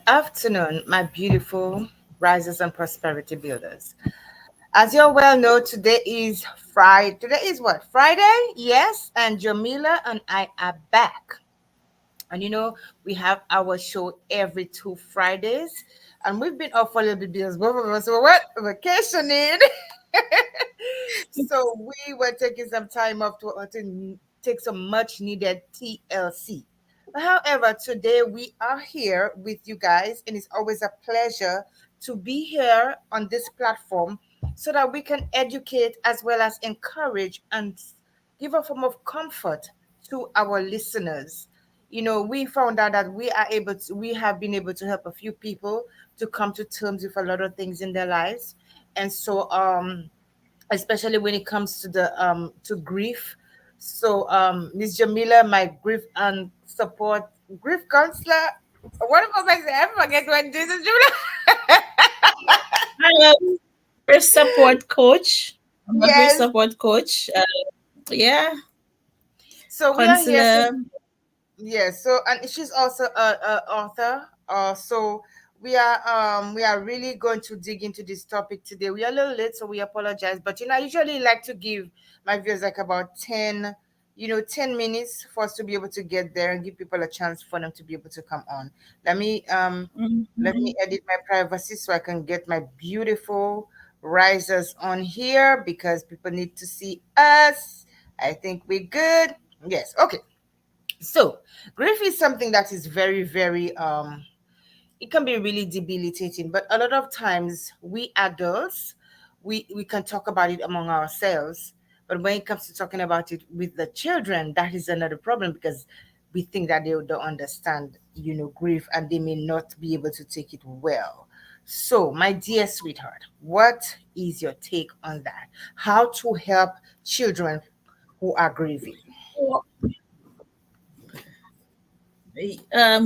afternoon, my beautiful risers and prosperity builders. As you all well know, today is Friday. Today is what? Friday? Yes. And Jermila and I are back. And we have our show every 2 Fridays. And we've been off for a little bit because both of us were what? Vacationing. So we were taking some time off to take some much needed TLC. However, today we are here with you guys, and it's always a pleasure to be here on this platform so that we can educate as well as encourage and give a form of comfort to our listeners. We found out that we have been able to help a few people to come to terms with a lot of things in their lives. And so, especially when it comes to the to grief. So Miss Jamila, my grief and support grief counselor. What am I saying? I forget what this is, Jamila. I'm a grief support coach. I'm a grief Yes. support coach. Yeah, So we are here to. counselor. Yes, so and she's also a author. So we are really going to dig into this topic today. We are a little late, so we apologize. But I usually like to give my viewers like about 10 minutes for us to be able to get there and give people a chance for them to be able to come on. Let me um let Mhm. me edit my privacy so I can get my beautiful risers on here because people need to see us. I think we're good. Yes, okay. So, grief is something that is very, very it can be really debilitating, but a lot of times we adults we can talk about it among ourselves, but when it comes to talking about it with the children, that is another problem because we think that they don't understand, grief, and they may not be able to take it well. So, my dear sweetheart, what is your take on that? How to help children who are grieving?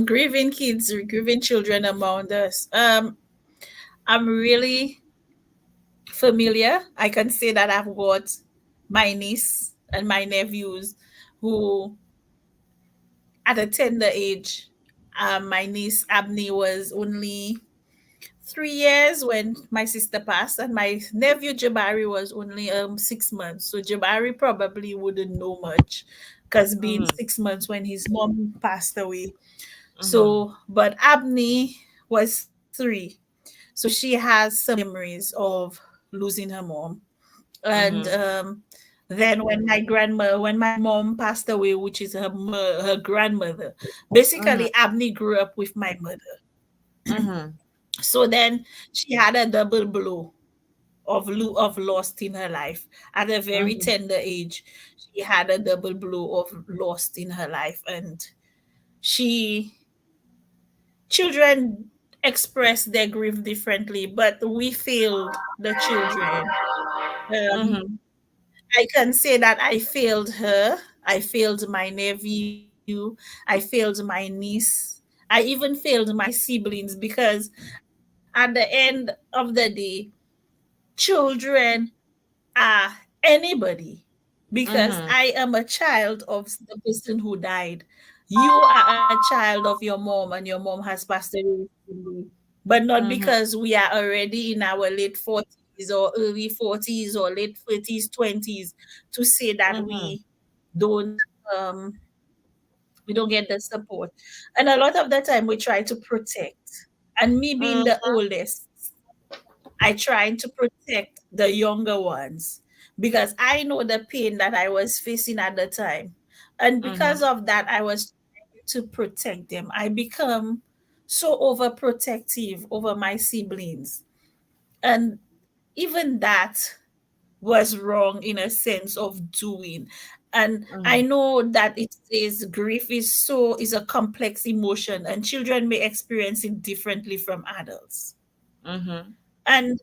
Grieving kids, grieving children among us. I'm really familiar. I can say that I've got my niece and my nephews who, at a tender age, my niece Abney was only 3 years when my sister passed, and my nephew Jabari was only 6 months. So Jabari probably wouldn't know much because being Mm-hmm. 6 months when his mom passed away. Mm-hmm. So, but Abney was 3. So she has some memories of losing her mom. And Mm-hmm. then when my mom passed away, which is her grandmother, basically Abney grew up with my mother. Mm-hmm. So then she had a double blow of lost in her life at a very Mm-hmm. tender age. She had a double blow of lost in her life, and she children express their grief differently, but we failed the children. Um, Mm-hmm. I can say that I failed her. I failed my nephew. I failed my niece. I even failed my siblings because at the end of the day, children are anybody, because I Mm-hmm. am a child of the person who died. You are a child of your mom, and your mom has passed away recently, but not Mm-hmm. because we are already in our late 40s or early 40s or late 30s, 20s to say that Mm-hmm. don't um we don't get the support. And a lot of the time we try to protect. And me being the oldest, I try to protect the younger ones because I know the pain that I was facing at the time. And because Mm-hmm. of that, I was trying to protect them. I become so overprotective over my siblings. And even that was wrong in a sense of doing. And I Mm-hmm. know that it says grief is a complex emotion, and children may experience it differently from adults. Mm-hmm. And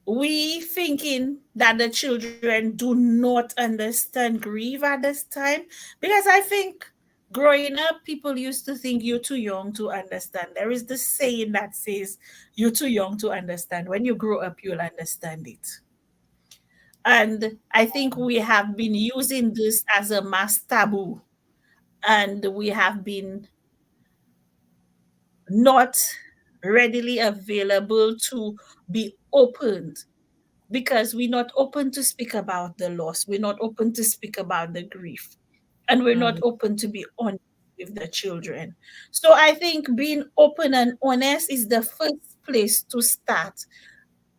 we thinking that the children do not understand grief at this time, because I think growing up people used to think you're too young to understand. There is this saying that says you're too young to understand. When you grow up you'll understand it. And I think we have been using this as a mass taboo, and we have been not readily available to be opened, because we're not open to speak about the loss. We're not open to speak about the grief. And we're not Mhm. open to be honest with the children. So I think being open and honest is the first place to start.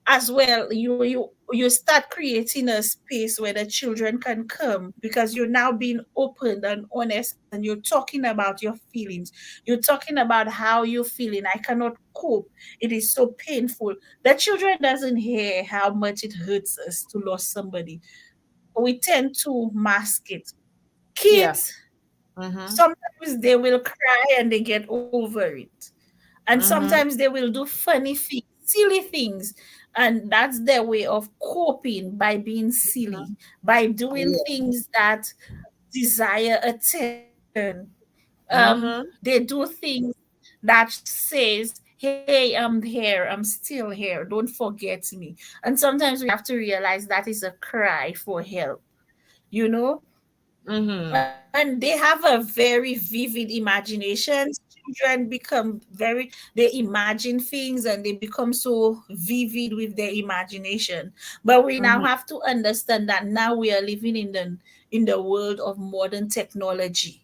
As well, you start creating a space where the children can come, because you're now being open and honest, and you're talking about your feelings. You're talking about how you're feeling. I cannot cope. It is so painful. The children doesn't hear how much it hurts us to lose somebody. We tend to mask it. Yeah. Kids, Mhm. sometimes they will cry and they get over it. And sometimes Mhm. they will do funny things, silly things. And that's their way of coping, by being silly, by doing Yeah. things that desire attention. They Mhm. do things that says, hey, I'm here, I'm still here, don't forget me. And sometimes we have to realize that is a cry for help, you know. Mhm. And they have a very vivid imagination. Children become very, they imagine things and they become so vivid with their imagination. But we now Mhm. have to understand that now we are living in the world of modern technology,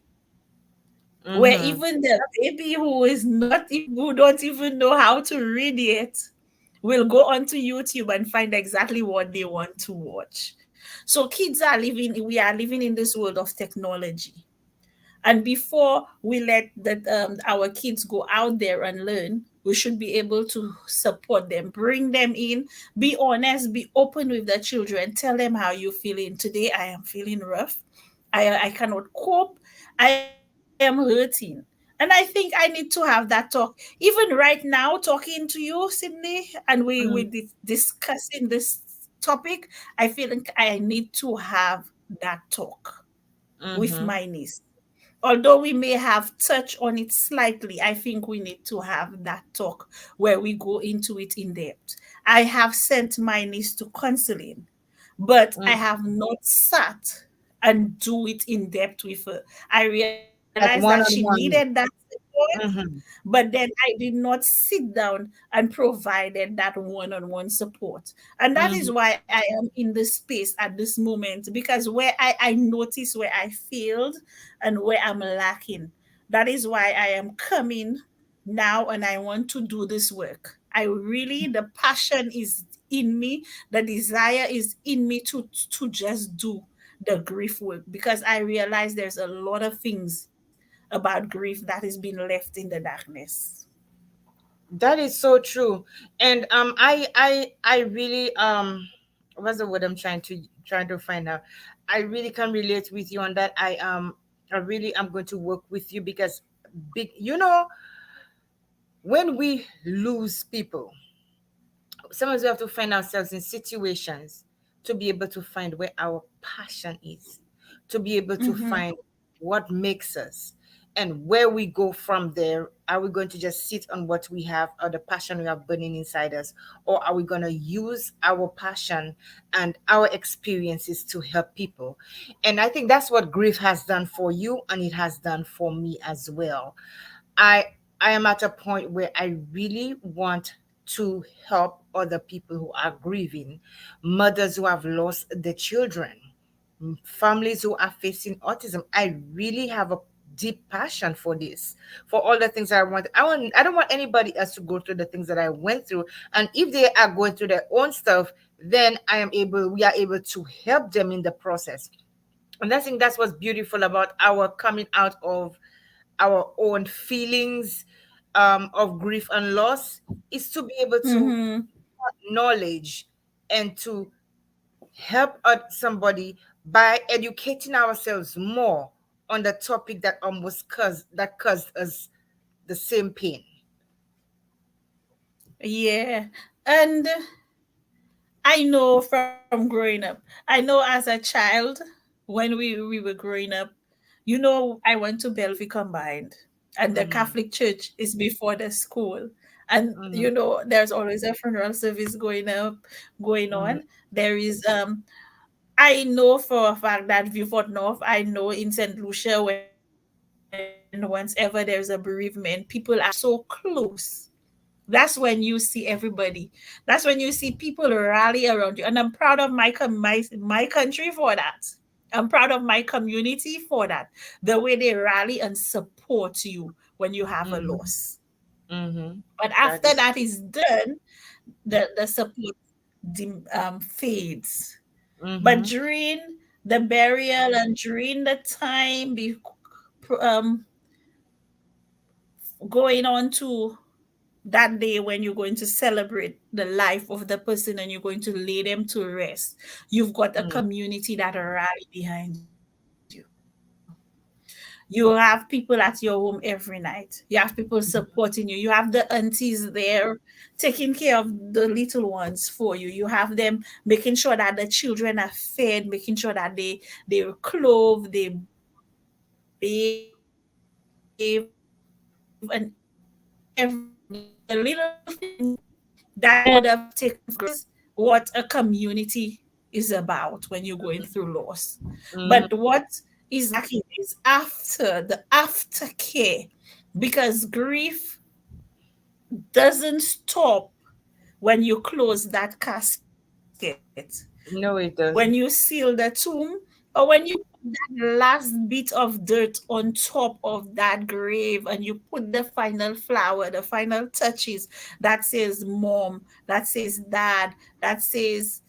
where Mhm. even the baby who is not who don't even know how to read yet will go onto YouTube and find exactly what they want to watch. So we are living in this world of technology. And before we let our kids go out there and learn, we should be able to support them, bring them in, be honest, be open with the children, tell them how you're feeling. Today, I am feeling rough. I cannot cope. I am hurting. And I think I need to have that talk. Even right now, talking to you, Sydney, and Mhm. discussing this topic, I feel like I need to have that talk with Mhm. my niece. Although we may have touched on it slightly, I think we need to have that talk where we go into it in depth. I have sent my niece to counseling, but I Mhm. have not sat and do it in depth with her. I realized that Like she one on needed that one. support, Mhm. but then I did not sit down and provided that one-on-one support. And that is Mhm. why I am in this space at this moment, because where I notice where I failed and where I'm lacking. That is why I am coming now and I want to do this work. The passion is in me, the desire is in me to just do the grief work, because I realize there's a lot of things about grief that is being left in the darkness. That is so true. And I really what's the word I'm trying to find out. I really can relate with you on that. I really am going to work with you because big when we lose people, sometimes we have to find ourselves in situations to be able to find where our passion is, to be able to Mm-hmm. find what makes us, and where we go from there. Are we going to just sit on what we have or the passion we have burning inside us, or are we going to use our passion and our experiences to help people? And I think that's what grief has done for you, and it has done for me as well. I I am at a point where I really want to help other people who are grieving, mothers who have lost their children, families who are facing autism. I really have a deep passion for this, for all the things I want. I don't want anybody else to go through the things that I went through. And if they are going through their own stuff, then we are able to help them in the process. And I think that's what's beautiful about our coming out of our own feelings of grief and loss, is to be able to Mm-hmm. knowledge and to help out somebody by educating ourselves more on the topic that caused us the same pain. Yeah. And I know from growing up. I know as a child, when we were growing up, I went to Bellevue Combined, and the Mm-hmm. Catholic Church is before the school. And Mm-hmm. there's always a funeral service going Mm-hmm. on. There is I know for a fact that Viewfort North, I know in St. Lucia, when once ever there's a bereavement, people are so close. That's when you see everybody. That's when you see people rally around you. And I'm proud of my country for that. I'm proud of my community for that. The way they rally and support you when you have a Mm-hmm. loss. Mm-hmm. But That after is. that is done, the support fades. But Mm-hmm. during the burial and during the time um, going on to that day when you're going to celebrate the life of the person and you're going to lay them to rest, you've got a Mm-hmm. community that are rally behind you. You have people at your home every night. You have people supporting you. You have the aunties there taking care of the little ones for you. You have them making sure that the children are fed, making sure that they're clothed, they bathe, and everything. The little things that you would have taken for granted. That is what a community is about when you're going through loss. But what Mm-hmm. is lacking is the aftercare, because grief doesn't stop when you close that casket, when you No, it seal the doesn't. tomb, or when you put that last bit of dirt on top of that grave and you put the final flower, the final touches that says mom, that says dad, that says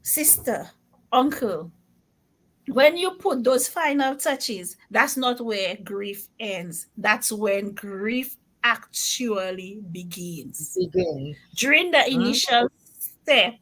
sister, uncle. When you put those final touches, that's not where grief ends. That's when grief actually begins. Begin. During the Mm-hmm. initial step,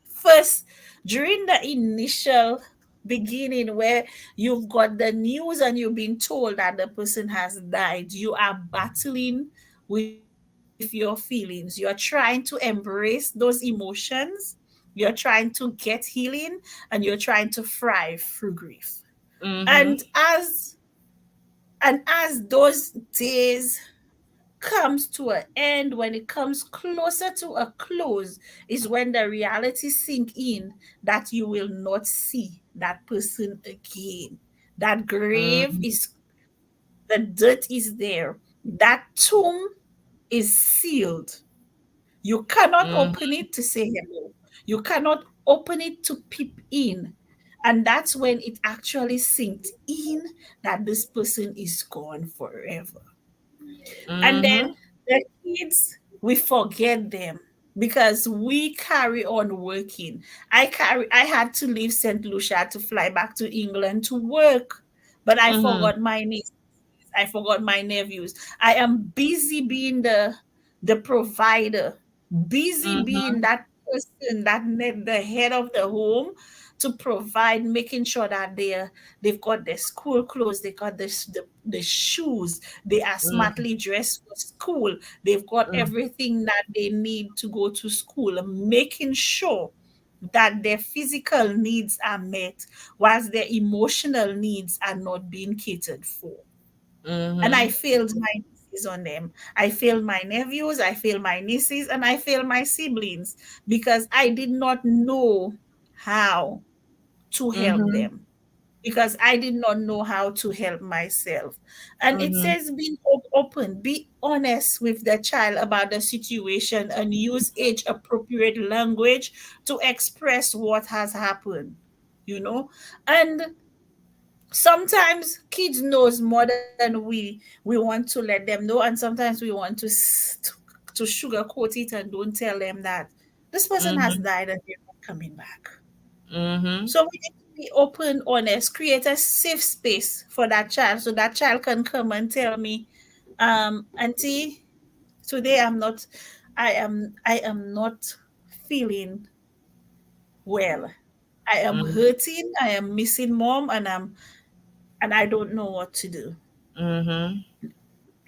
first, during the initial beginning where you've got the news and you've been told that the person has died, you are battling with your feelings. You're trying to embrace those emotions, you're trying to get healing, and you're trying to thrive through grief. And Mm-hmm. as those days comes to an end, when it comes closer to a close, is when the reality sink in that you will not see that person again. That grave Mm-hmm. is, the dirt is there. That tomb is sealed. You cannot open Mm-hmm. it to say hello. You cannot open it to peep in. And that's when it actually sinks in that this person is gone forever. And Mm-hmm. then the kids, we forget them because we carry on working. I had to leave St. Lucia to fly back to England to work, but I Mm-hmm. forgot my niece. I forgot my nephews. I am busy being the provider, busy being Mm-hmm. that person, the head of the home, to provide, making sure that they've got their school clothes, they got the shoes, they are Mm-hmm. smartly dressed for school, they've got everything that they need to go to school, making sure that their physical needs are met whilst their emotional needs are not being catered for. And I Mm-hmm. failed my nieces on them. I failed my nephews, I failed my nieces, and I failed my siblings because I did not know how to help Mm-hmm. them, because I did not know how to help myself. And it Mm-hmm. says being open, be honest with the child about the situation and use age appropriate language to express what has happened, you know? And sometimes kids knows more than we want to let them know, and sometimes we want to sugarcoat it and don't tell them that this person has Mm-hmm. died and they're not coming back. Mm-hmm. So we need to be open, honest, create a safe space for that child so that child can come and tell me, auntie, today I am not feeling well. I am hurting, I am missing mom, and I don't know what to do. Mm-hmm.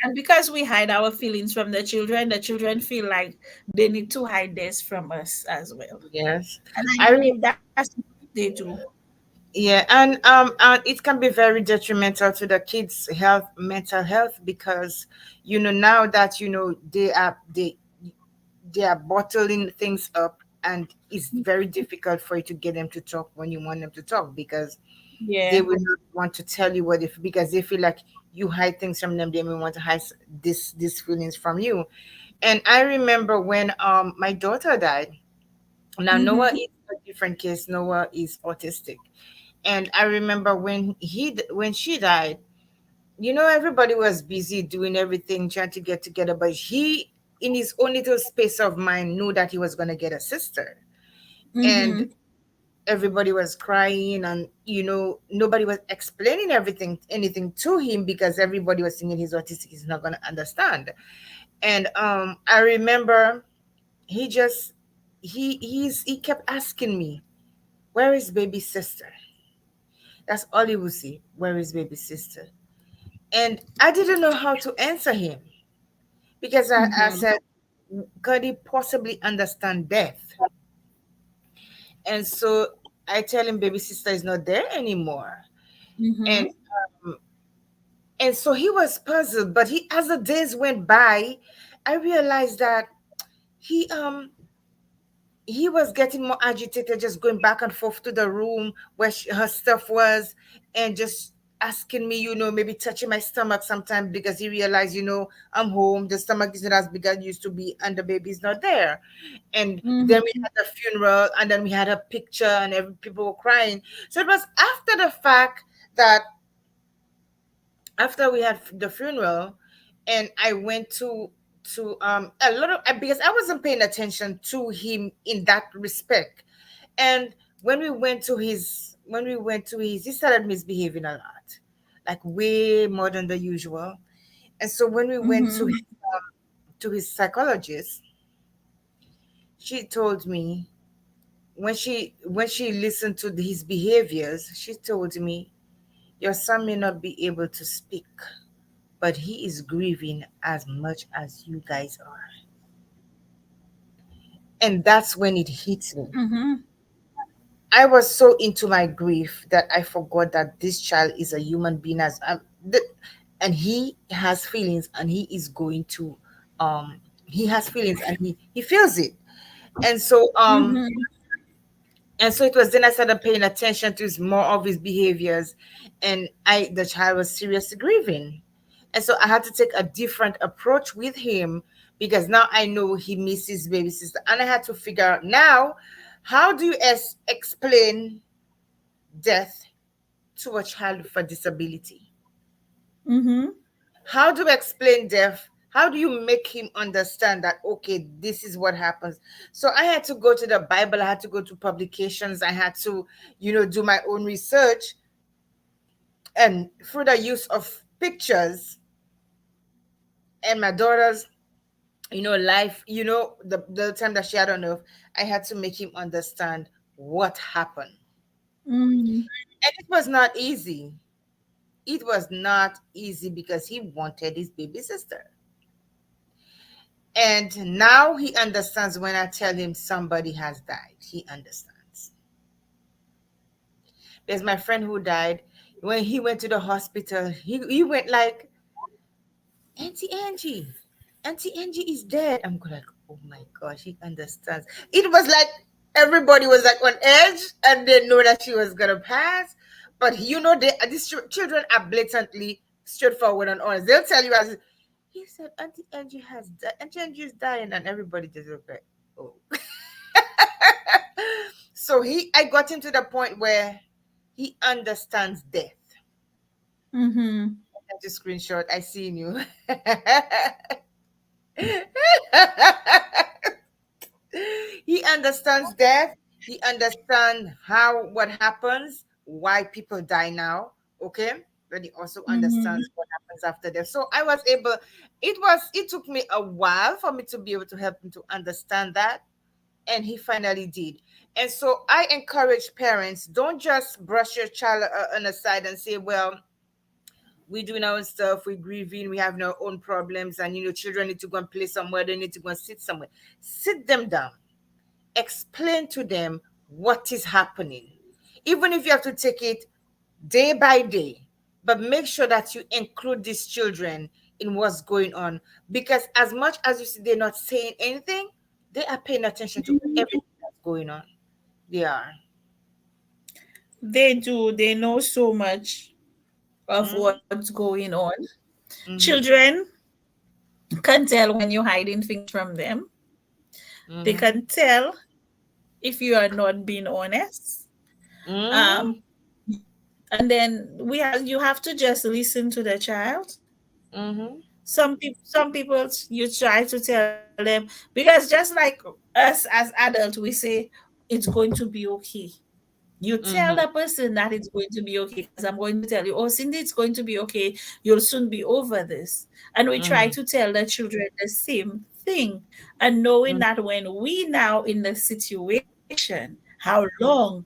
And because we hide our feelings from the children feel like they need to hide theirs from us as well. Yes. And I I re- believe that's what they do. yeah, and it can be very detrimental to the kids' health, mental health, because now that they are bottling things up, and it's very difficult for you to get them to talk when you want them to talk, because they Yeah. will not want to tell you what if because they feel like you hide things from them. They may want to hide this these feelings from you. And I remember when my daughter died. Now Noah Mhm. is a different case. Noah is autistic. And I remember when when she died, everybody was busy doing everything, trying to get together, but he, in his own little space of mind, knew that he was going to get a sister. And Mhm. everybody was crying, and nobody was explaining anything to him, because everybody was thinking he's autistic, he's not going to understand. And I remember he just he kept asking me, where is baby sister? That's all he would say, where is baby sister? And I didn't know how to answer him, because I Mhm. said, could he possibly understand death? And so I tell him baby sister is not there anymore. And Mhm. um, and so he was puzzled, but he, as the days went by, I realized that he he was getting more agitated, just going back and forth to the room where her stuff was, and just asking me, maybe touching my stomach sometimes, because he realized, I'm home, the stomach is not as big as it used to be, and the baby's not there. And then we Mhm. had the funeral, and then we had a picture, and people were crying. So it was after the fact that, after we had the funeral, and I went to a lot of, because I wasn't paying attention to him in that respect. And when we went to his, he started misbehaving a lot, like way more than the usual. And so when we went Mhm. to his psychologist, she told me, when she listened to his behaviors, she told me, your son may not be able to speak, but he is grieving as much as you guys are. And that's when it hit me. Mhm. I was so into my grief that I forgot that this child is a human being, and he has feelings, and um he has feelings, and he feels it. And so Mhm. it was then I started paying attention to more of his behaviors, and the child was seriously grieving. And so I had to take a different approach with him, because now I know he misses baby sister, and I had to figure out now, how do you explain death to a child with a disability? Mhm. How do you explain death? How do you make him understand that, okay, this is what happens? So I had to go to the Bible, I had to go to publications, I had to, do my own research, and through the use of pictures and my daughter's, life, the time that she had on earth, I had to make him understand what happened. Mhm. And it was not easy. It was not easy, because he wanted his baby sister. And now he understands when I tell him somebody has died. He understands. There's my friend who died. When he went to the hospital, he went like, Auntie Angie, Auntie Angie is dead. I'm like, oh my gosh, he understands. It was like everybody was like on edge, and they know that she was gonna pass. But these children are blatantly straightforward and honest. They'll tell you, as he said, Auntie Angie has died. Auntie Angie is dying, and everybody just look like, oh. So I got him to the point where he understands death. Mhm. I just screenshot. I seen you. He understands death. He understands what happens, why people die now. Okay, but he also understands Mhm. what happens after death. So I was able. It took me a while for me to be able to help him to understand that, and he finally did. And so I encourage parents: don't just brush your child on the side and say, well, we're doing our own stuff, we're grieving, we have our own problems, and children need to go and play somewhere, they need to go and sit somewhere. Sit them down, explain to them what is happening, even if you have to take it day by day, but make sure that you include these children in what's going on, because as much as you see they're not saying anything, they are paying attention to everything that's going on. They are. They do. They know so much of Mm-hmm. what's going on. Mm-hmm. Children, can tell when you're hiding things from them. They Mm-hmm. can tell if you are not being honest. Mm-hmm. Um, and then we have you have to just listen to the child. Mm-hmm. Some people you try to tell them, because just like us as adults, we say it's going to be okay. You tell the Mm-hmm. person that it's going to be okay, because I'm going to tell you, oh, Cindy, it's going to be okay. You'll soon be over this. And we try Mm-hmm. to tell the children the same thing. And knowing that when we now in the situation, how long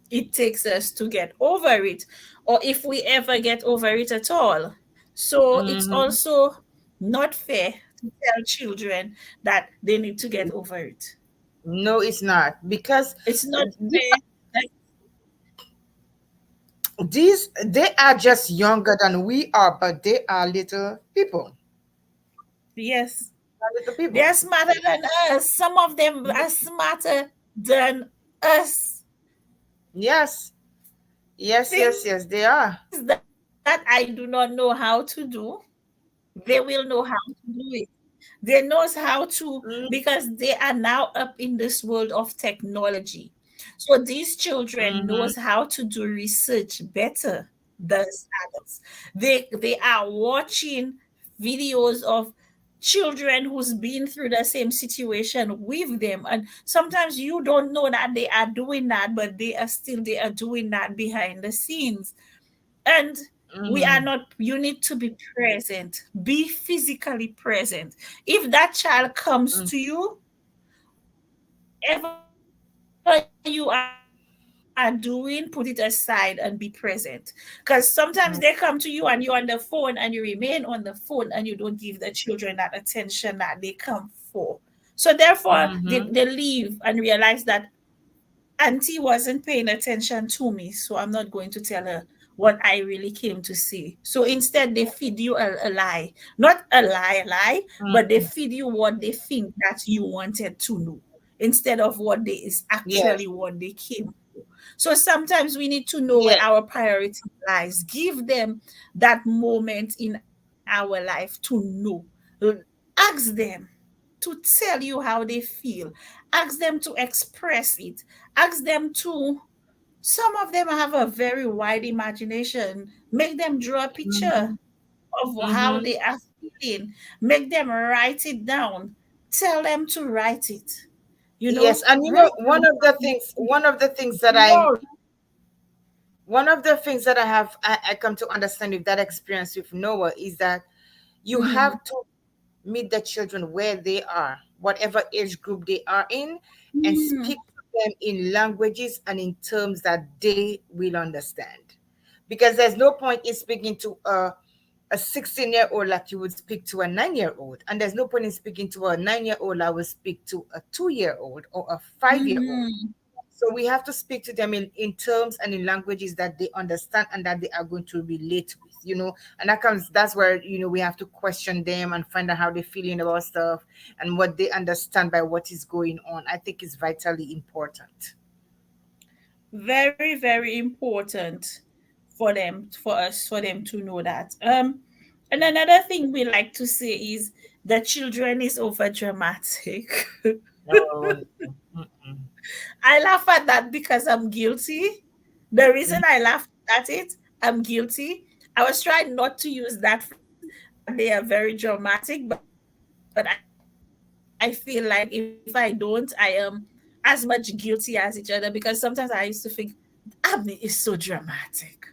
it takes us to get over it, or if we ever get over it at all. So it's Mm-hmm. also not fair to tell children that they need to get over it. No, it's not because It's not fair. Like, these they are just younger than we are, but they are little people. yes, Are little they people. are smarter than us. Some of them are smarter than us. Yes, yes, yes, Things yes. They that are. I do not know how to do, they will know how to do it. They knows how to, because Mm-hmm. they are now up in this world of technology. So these children knows Mm-hmm. how to do research better than adults. They are watching videos of children who's been through the same situation with them, and sometimes you don't know that they are doing that, but they are doing that behind the scenes. And we are Mm-hmm. not, you need to be present, be physically present. If that child comes to you, whatever you are doing, put it aside and be present. Because sometimes they come to you and you're on the phone and you remain on the phone and you don't give the children that attention that they come for. So therefore they leave and realize Mm-hmm. that auntie wasn't paying attention to me, so I'm not going to tell her what I really came to see. So instead, they feed you a lie. Not a lie, but they feed you what they think that you wanted to know, instead of what they is actually what they Yes. came for. So sometimes we need to know where our Yeah. priority lies. Give them that moment in our life to know. Ask them to tell you how they feel. Ask them to express it. Ask them to, some of them have a very wide imagination. Make them draw a picture Mm-hmm. of how they Mm-hmm. are feeling. Make them write it down. Tell them to write it. Yes, and you Write know, down tomorrow. one of the things that I come to understand with that experience with Noah is that you Mm, have to meet the children where they are, whatever age group they are in, and mm, speak to them in languages and in terms that they will understand. Because there's no point in speaking to a 16-year-old like you would speak to a 9-year-old, and there's no point in speaking to a 9-year-old I would speak to a 2-year-old or a 5-year-old. mm. So we have to speak to them in terms and in languages that they understand and that they are going to relate with, and that's where, we have to question them and find out how they're feeling about stuff and what they understand by what is going on. I think is vitally important. Very, very important for them to know that. And another thing we like to say is the children is over dramatic. No. Mm-mm. I laugh at that because I'm guilty. The reason I laugh at it, I'm guilty. I was trying not to use that phrase, that they are very dramatic, but I feel like if I don't, I am as much guilty as each other, because sometimes I used to think Abby is so dramatic.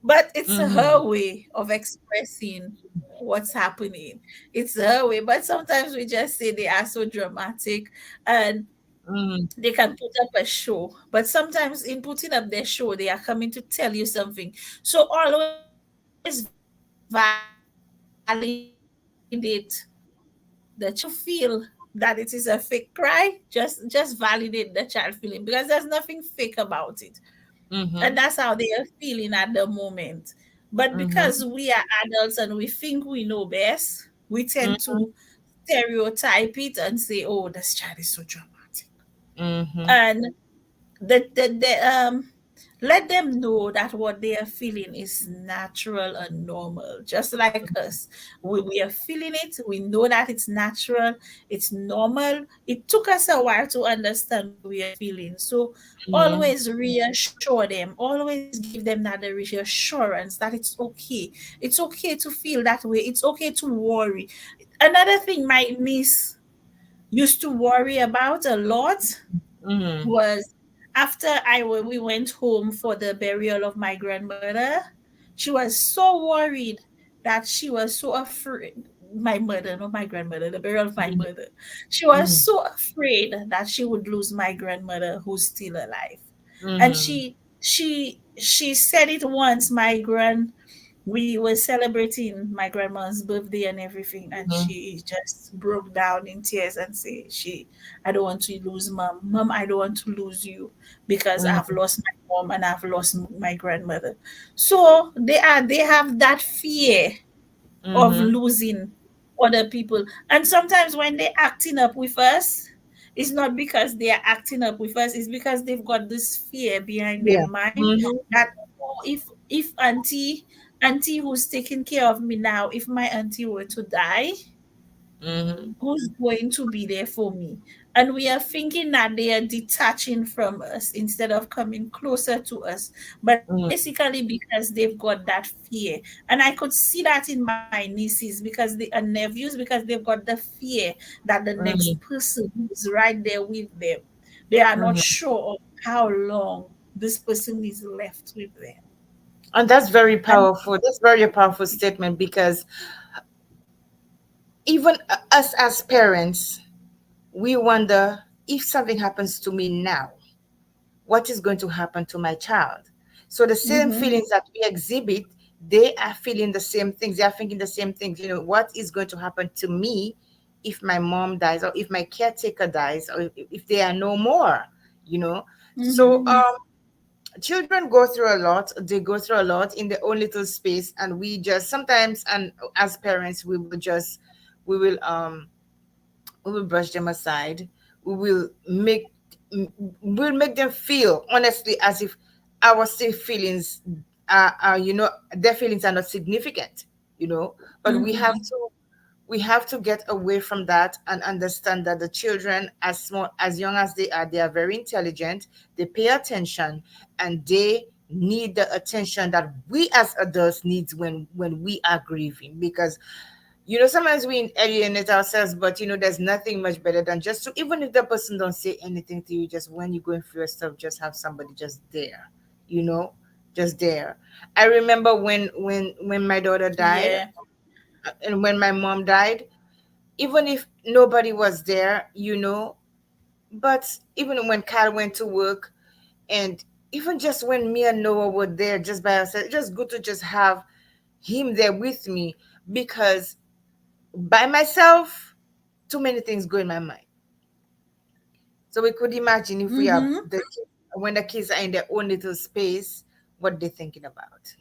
But it's her way of Mm-hmm. expressing what's happening. It's her way. But sometimes we just say they are so dramatic, and they can put up a Mm-hmm. show. But sometimes in putting up their show, they are coming to tell you something. So always validate the child. If you feel that it is a fake cry, just validate the child feeling, because there's nothing fake about it. And that's how they are feeling at the moment. Mm-hmm. But because we are adults and we think we know best, we tend to stereotype it and say, oh, this Mm-hmm. child is so dramatic. And Mm-hmm. the Let them know that what they are feeling is natural and normal, just like us. We are feeling it, we know that it's natural, it's normal. It took us a while to understand what we are feeling. So Mm-hmm. always reassure them, always give them that reassurance that it's okay. It's okay to feel that way, it's okay to worry. Another thing my niece used to worry about a lot Mm-hmm. was after we went home for the burial of my grandmother. She was so worried that she was so afraid. My mother, not my grandmother, the burial of my mother. She was Mm-hmm. so afraid that she would lose my grandmother who's still alive. And Mm-hmm. she said it once. My grand We were celebrating my grandma's birthday and everything, and she just broke down in tears and said, I don't want to lose mom, I don't want to lose you, because I've Mm-hmm. lost my mom and I've lost my grandmother. So they have that fear of Mm-hmm. losing other people. And sometimes when they're acting up with us, it's not because they are acting up with us, it's because they've got this fear behind their Yeah. mind Mm-hmm. that, oh, if auntie who's taking care of me now, if my auntie were to die, Mm-hmm. who's going to be there for me? And we are thinking that they are detaching from us instead of coming closer to us. But it's basically because they've got that fear. And I could see that in my nieces because they are nephews, because they've got the fear that the next Mm-hmm. person who's right there with them, they are not Mm-hmm. sure of how long this person is left with them. And that's very And powerful. That's very powerful statement because even us as parents, we wonder if something happens to me now, what is going to happen to my child? So the same mm-hmm, feelings that we exhibit, they are feeling the same things. They are thinking the same things. You know, what is going to happen to me if my mom dies, or if my caretaker dies, or if they are no more? You know, so mm-hmm, children go through a lot. They go through a lot in their own little space, and we just sometimes, and as parents, we will um we will brush them aside. We will make we'll make them feel honestly as if our same feelings are their feelings are not significant, you know. But mm-hmm. we have to get away from that and understand that the children, as small as young as they are very intelligent. They pay attention, and they need the attention that we as adults needs when we are grieving, because sometimes we alienate ourselves, but there's nothing much better than just to, even if the person don't say anything to you, just when you're going through your stuff, just have somebody just there, you know, just there. I remember when my daughter died, Yeah. and when my mom died, even if nobody was there, but even when Kyle went to work, and even just when me and Noah were there just by ourselves, just good to just have him there with me, because by myself, too many things go in my mind. So we could imagine if we are Mm-hmm. when the kids are in their own little space, what they're thinking about.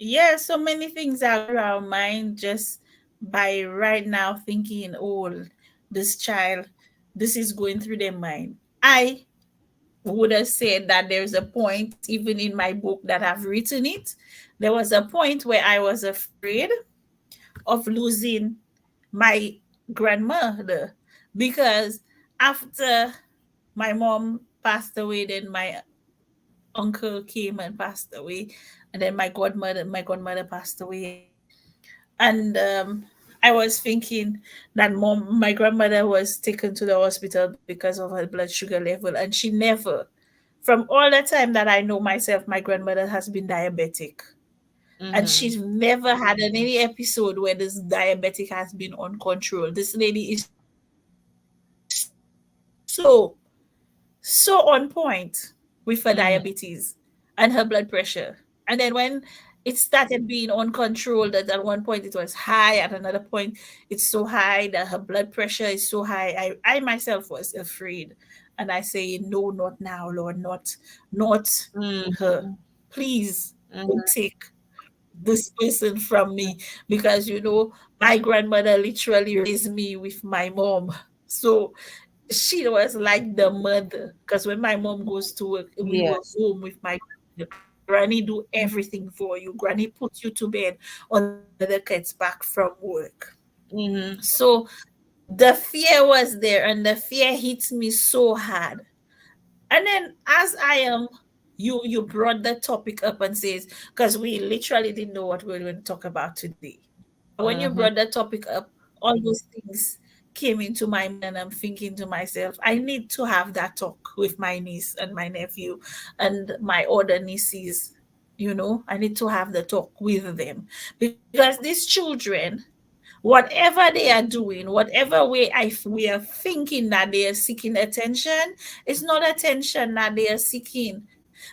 Yeah, so many things are going through our mind just by right now thinking, oh, this child, this is going through their mind. I would have said that there's a point, even in my book that I've written it, there was a point where I was afraid of losing my grandmother, because after my mom passed away, then my uncle came and passed away, and then my godmother passed away again. And I was thinking that my grandmother was taken to the hospital because of her blood sugar level, and she never, from all the time that I know myself, my grandmother has been diabetic, and Mm-hmm. she's never had any episode where this diabetic has been uncontrolled. This lady is so on point with her Mm-hmm. diabetes and her blood pressure. And then when it started being uncontrolled, that at one point it was high, at another point it's so high that her blood pressure is so high. I myself was afraid. And I say, no, not now, Lord, not her. Mm-hmm. Please don't Mm-hmm. take this person from me, because my grandmother literally raised me with my mom. So she was like the mother. Because when my mom goes to work, we were Yes. home with my granny do everything for you. Granny puts you to bed until the mother gets back from work. Mm-hmm. So the fear was there, and the fear hits me so hard. And then as I am, you brought the topic up and says, because we literally didn't know what we were going to talk about today. And when you Mm-hmm. brought the topic up, all those things came into my mind, and I'm thinking to myself, I need to have that talk with my niece and my nephew and my other nieces. I need to have the talk with them, because these children, whatever they are doing, whatever way we are thinking that they are seeking attention, it's not attention that they are seeking.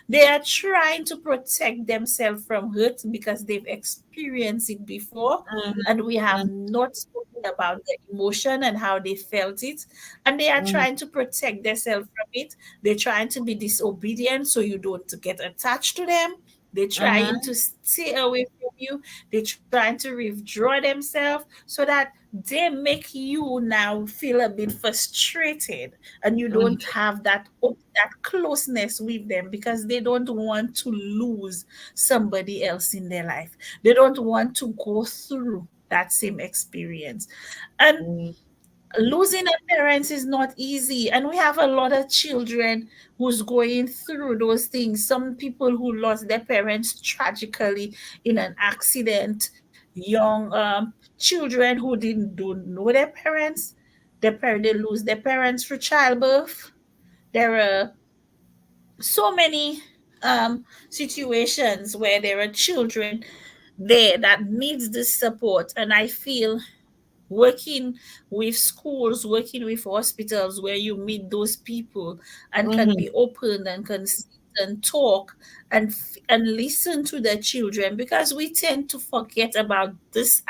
They are trying to protect themselves from hurt because they've experienced it before, and we have Mm-hmm. not spoken about the emotion and how they felt it, and they are Mm-hmm. trying to protect themselves from it. They're trying to be disobedient so you don't get attached to them. They're trying Mm-hmm. to stay away from you. They're trying to withdraw themselves so that they make you now feel a bit frustrated, and you don't Mm-hmm. have that closeness with them because they don't want to lose somebody else in their life. They don't want to go through that same experience. And losing a parent is not easy, and we have a lot of children who's going through those things. Some people who lost their parents tragically in an accident, young children who don't know their parents. They lose their parents through childbirth. There are so many situations where there are children there that needs this support, and I feel working with schools, working with hospitals where you meet those people and can Mm-hmm. be open and can sit and talk and listen to the children, because we tend to forget about this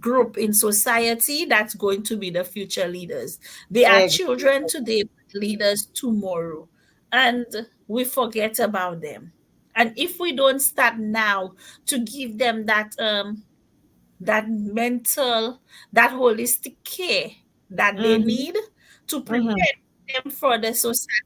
group in society that's going to be the future leaders. They are Exactly. children today, but leaders tomorrow, and we forget about them. And if we don't start now to give them that mental, that holistic care that they Mm-hmm. need to Mm-hmm. prepare them for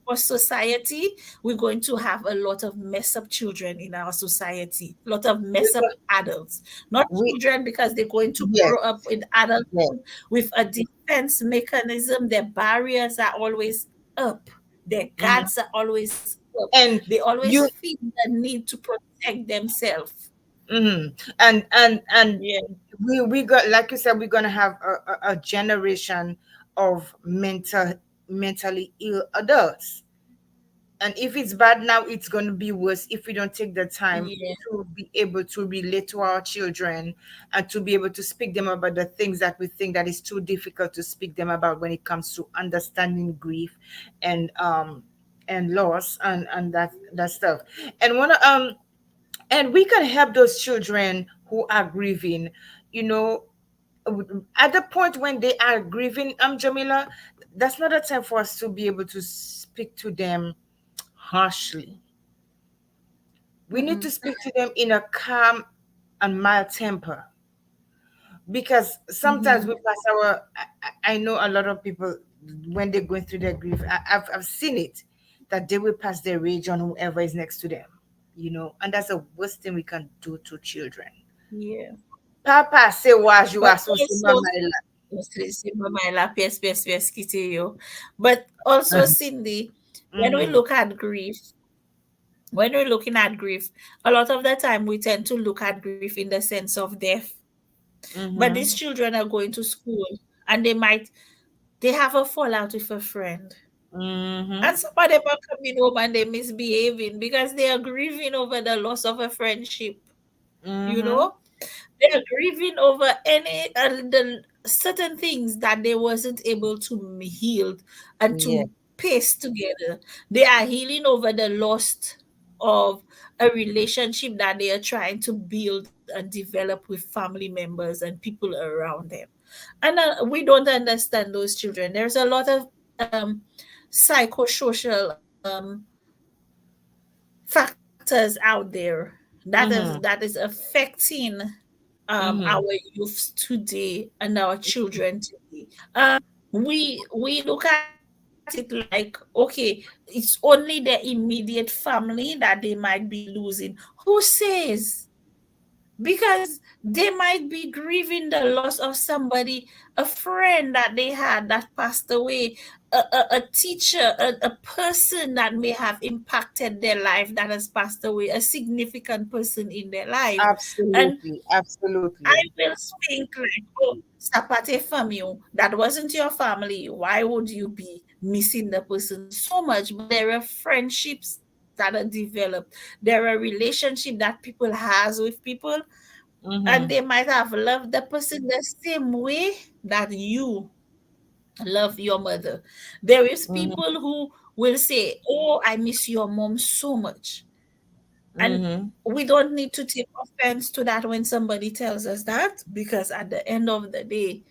for society, we're going to have a lot of mess up children in our society, a lot of We mess up got adults. Not we children, because they're going to yes, grow up in yes. adulthood with a defense mechanism. Their barriers are always up. Their Mm-hmm. guards are always up. And They always you feel the need to protect themselves. mm-hmm. And Yeah. we got, like you said, we're gonna have a generation of mentally ill adults. And if it's bad now, it's going to be worse if we don't take the time Yeah. to be able to relate to our children and to be able to speak them about the things that we think that is too difficult to speak them about when it comes to understanding grief and loss and that stuff. And one and we can help those children who are grieving, you know, at the point when they are grieving, Jamila, that's not a time for us to be able to speak to them harshly. We need to Mm-mm. speak to them in a calm and mild temper, because sometimes we Mhm. pass our. I know a lot of people when they're going through their grief. I've seen it, that they will pass their rage on whoever is next to them, and that's the worst thing we can do to children. Yeah. Papa say was you But are so also, mama. si Mama Ella, yes, yes, yes, Kitty, yo. But also, Cindy, when we Mm-hmm. look at grief, when we're looking at grief, a lot of the time we tend to look at grief in the sense of death. But these Mm-hmm. children are going to school, and they have a fallout with a friend. Mm-hmm. And some of them are coming home and they're misbehaving because they are grieving over the loss of a friendship, you Mm-hmm. know? They are grieving over any the certain things that they wasn't able to heal and Yeah. to paste together. They are healing over the loss of a relationship that they are trying to build and develop with family members and people around them. And we don't understand those children. There's a lot of psychosocial factors out there Mm-hmm. that is affecting our Mm-hmm. youths today and our children today. We look at it like, okay, it's only the immediate family that they might be losing. Who says? Because they might be grieving the loss of somebody, a friend that they had that passed away, a teacher, a person that may have impacted their life that has passed away, a significant person in their life. And Absolutely, I absolutely. will think like, oh, Sapate family, that wasn't your family. Why would you be missing the person so much? But there are friendships that are developed. There are relationships that people has with people, and they Mm-hmm. might have loved the person the same way that you love your mother. There is Mm-hmm. people who will say, "Oh, I miss your mom so much." And Mm-hmm. we don't need to take offense to that when somebody tells us that, because at the end of the day,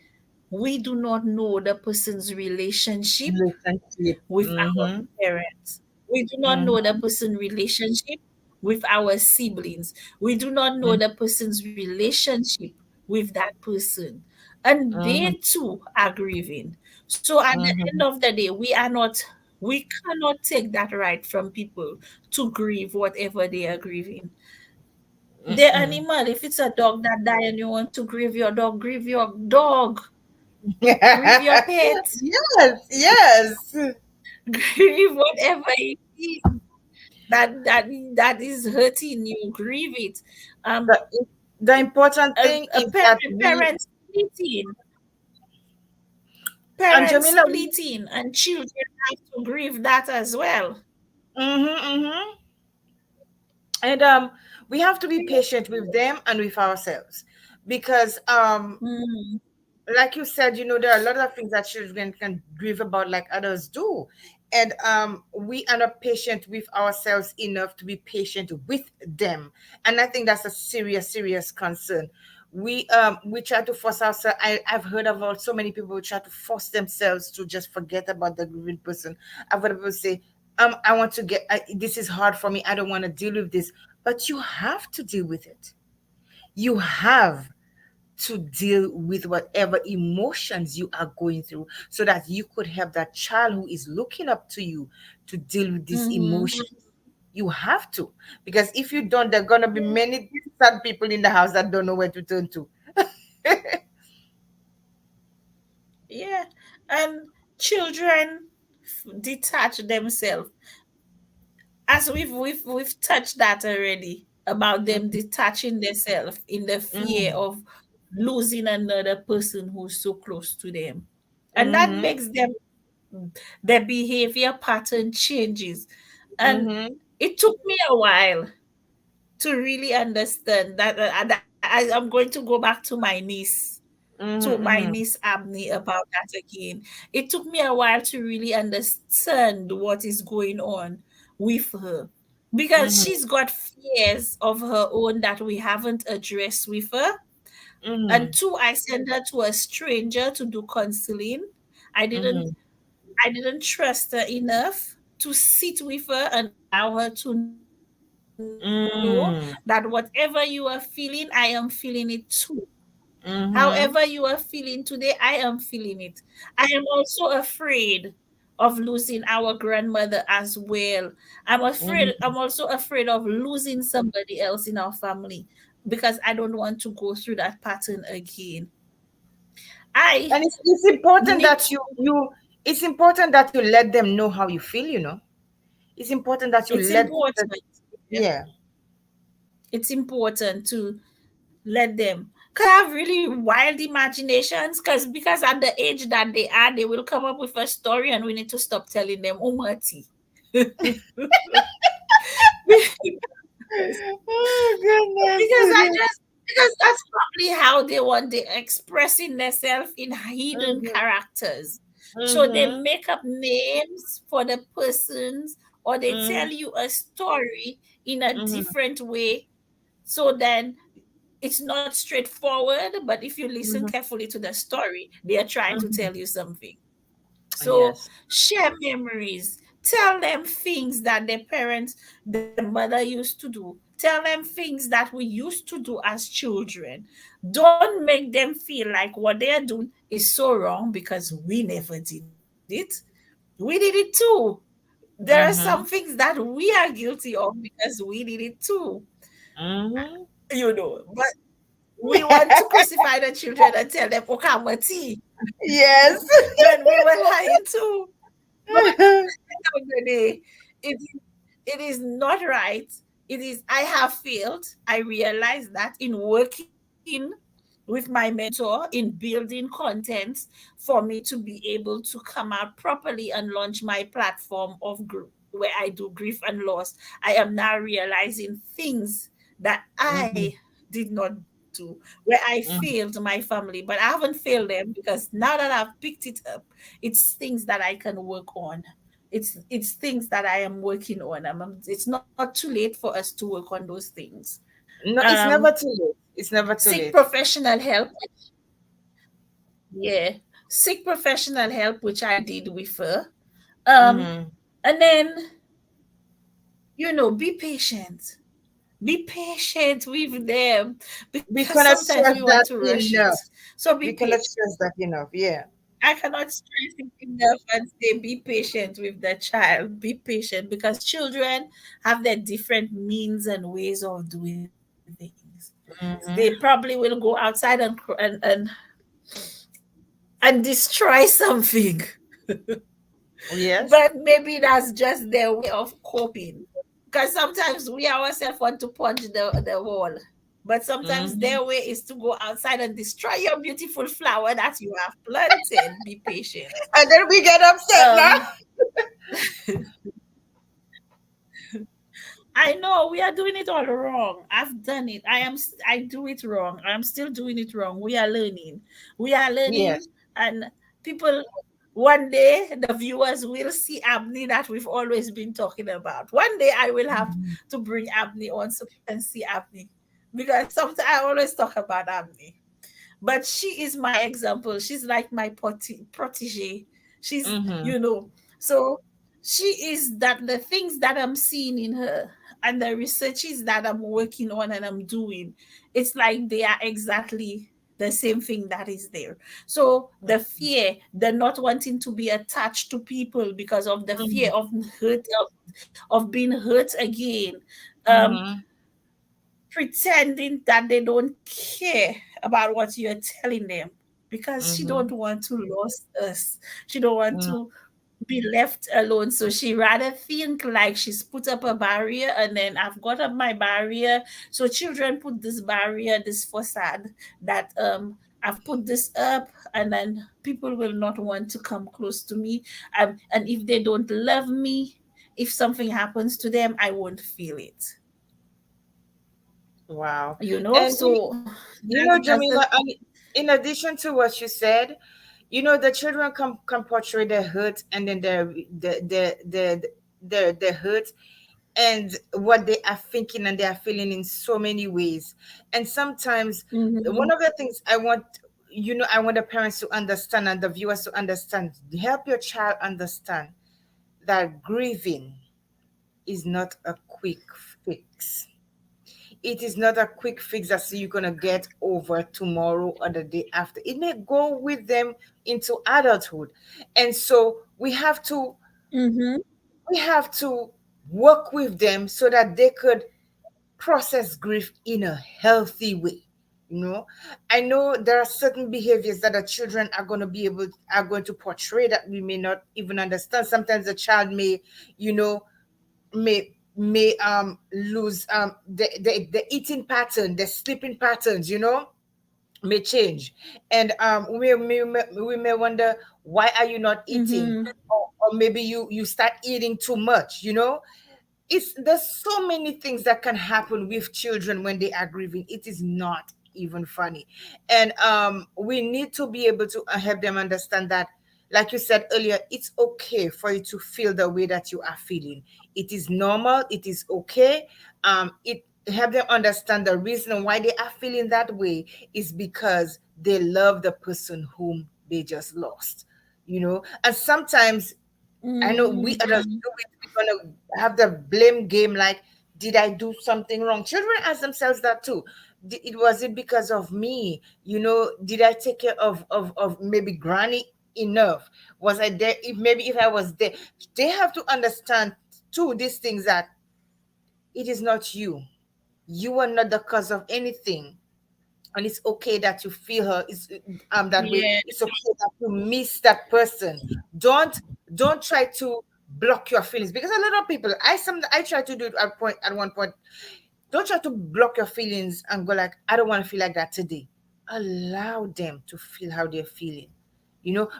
we do not know the person's relationship Relationship. with our Mm-hmm. parents. We do not know the Mm-hmm. person's relationship with our siblings. We do not know the person's relationship with that person. And Mm-hmm. they too are grieving. So at the end Mm-hmm. of the day, we cannot take that right from people to grieve whatever they are grieving. The Mm-hmm. animal, if it's a dog that died and you want to grieve your dog, grieve your dog, grieve your pet, Yes, yes. grieve whatever it is that is hurting you, grieve it. Um, The, the important a, thing a is that we, parent splitting, and parents Jamila, we, splitting, and children have to grieve that as well. mm-hmm, mm-hmm. And we have to be patient with them and with ourselves, because Mm, like you said, there are a lot of things that children can grieve about like others do. And we are not patient with ourselves enough to be patient with them. And I think that's a serious, serious concern. We try to force ourselves. I've heard about so many people who try to force themselves to just forget about the grieving person. I've heard people say, I want to this is hard for me, I don't want to deal with this. But you have to deal with it. You have to deal with whatever emotions you are going through, so that you could help that child who is looking up to you to deal with these mm-hmm. emotions. You have to, because if you don't, there are going to be many sad people in the house that don't know where to turn to. Yeah, and children detach themselves, as we've touched that already about them detaching themselves in the fear Mm-hmm. of losing another person who's so close to them, and that Mm-hmm. makes them, their behavior pattern changes. And Mm-hmm. it took me a while to really understand that, I'm going to go back to my Mm-hmm. niece Abney about that again. It took me a while to really understand what is going on with her, because Mm-hmm. she's got fears of her own that we haven't addressed with her. And Mm-hmm. two, I sent her to a stranger to do counseling. I didn't Mm-hmm. I didn't trust her enough to sit with her and allow her to know that whatever you are Mm-hmm. feeling, I am feeling it too. However you are feeling Mm-hmm. today, I am feeling it. I am also afraid of losing our grandmother as well. I'm also afraid of losing somebody else in our family, because I don't want to go through that pattern again. I And it's important need that it's important that you let them know how you feel, it's important that you it's let the, important. yeah. It's important to let them, because I have really wild imaginations, because at the age that they are, they will come up with a story and we need to stop telling them umati. because Oh because I goodness. just because that's probably how they expressing themselves in hidden Mm-hmm. characters. So they Mm-hmm. make up names for the persons, or they Mm-hmm. tell you a story in a Mm-hmm. different way. So then it's not straightforward, but if you listen Mm-hmm. carefully to the story, they are trying to Mm-hmm. tell you something. So Yes. share memories. Tell them things that their parents, their mother used to do. Tell them things that we used to do as children. Don't make them feel like what they are doing is so wrong because we never did it. We did it too. There are some Mm-hmm. things that we are guilty of because we did it too, Mm-hmm. but we want to crucify the children and tell them, Okamati, Yes. when we were lying too. But end of the day, it is, it is not right. It is, I have failed. I realize that in working with my mentor, in building content for me to be able to come out properly and launch my platform of where I do grief and loss. I am now realizing things that Mm-hmm. I did not do, where I failed Mm-hmm. my family, but I haven't failed them because now that I've picked it up, it's things that I can work on. It's things that I am working on. It's not too late for us to work on those things. No, it's Um, never too late. It's never too seek late. professional help. Yeah, seek professional help, which I did with her. Um, Mm-hmm. and then be patient. Be patient with them because We cannot sometimes we stress want to that rush it. enough. So be We patient. cannot stress that enough. Yeah. I cannot stress it enough and say be patient with the child. Be patient because children have their different means and ways of doing things. They Mm-hmm. probably will go outside and destroy something. Yes. But maybe that's just their way of coping. Because sometimes we ourselves want to punch the wall. But sometimes Mm-hmm. their way is to go outside and destroy your beautiful flower that you have planted. Be patient. And then we get upset now. Um, I know we are doing it all wrong. I've done it. I do it wrong. I'm still doing it wrong. We are learning. We are learning, Yes. and people, one day the viewers will see Abney that we've always been talking about. One day I will have Mm-hmm. to bring Abney on so you can see Abney, because sometimes I always talk about Abney, but she is my example. She's like my protege. She's, Mm-hmm. so she is that the things that I'm seeing in her and the researches that I'm working on and I'm doing, it's like they are exactly the same thing that is there. So the fear, the not wanting to be attached to people because of the Mm-hmm. fear of hurt, of being hurt again. Um, Mm-hmm. pretending that they don't care about what you're telling them because she Mm-hmm. don't want to lose us. She don't want to be left alone. So she rather think like she's put up a barrier and then I've got up my barrier. So children put this barrier, this facade that I've put this up and then people will not want to come close to me. And if they don't love me, if something happens to them, I won't feel it. Wow. And So that's the Jamila, in addition to what you said, the children can portray their hurt and then the hurt and what they are thinking and they are feeling in so many ways. And sometimes Mhm. one of the things I want the parents to understand and the viewers to understand, help your child understand that grieving is not a quick fix. It is not a quick fix that you're gonna get over tomorrow or the day after. It may go with them into adulthood, and so Mhm. we have to work with them so that they could process grief in a healthy way. I know there are certain behaviors that the children are going to portray that we may not even understand. Sometimes the child you know may lose the eating pattern, the sleeping patterns, may change. And we may wonder, why are you not eating? Mhm. Or maybe you start eating too much. There's so many things that can happen with children when they are grieving. It is not even funny. And we need to be able to help them understand that, like you said earlier, it's okay for you to feel the way that you are feeling. It is normal, it is okay. It help them understand the reason why they are feeling that way is because they love the person whom they just lost. And sometimes I know we adults Mm-hmm. do it. We're gonna have the blame game. Like, did I do something wrong? Children ask themselves that too. It was it because of me? Did I take care of maybe granny enough? Was I there? If I was there, they have to understand too these things, that it is not you. You are not the cause of anything, and it's okay that you feel her is that way. Yeah. It's okay that you miss that person. Don't try to block your feelings, because a lot of people, I try to do it at one point. Don't try to block your feelings and go like, I don't want to feel like that today. Allow them to feel how they're feeling,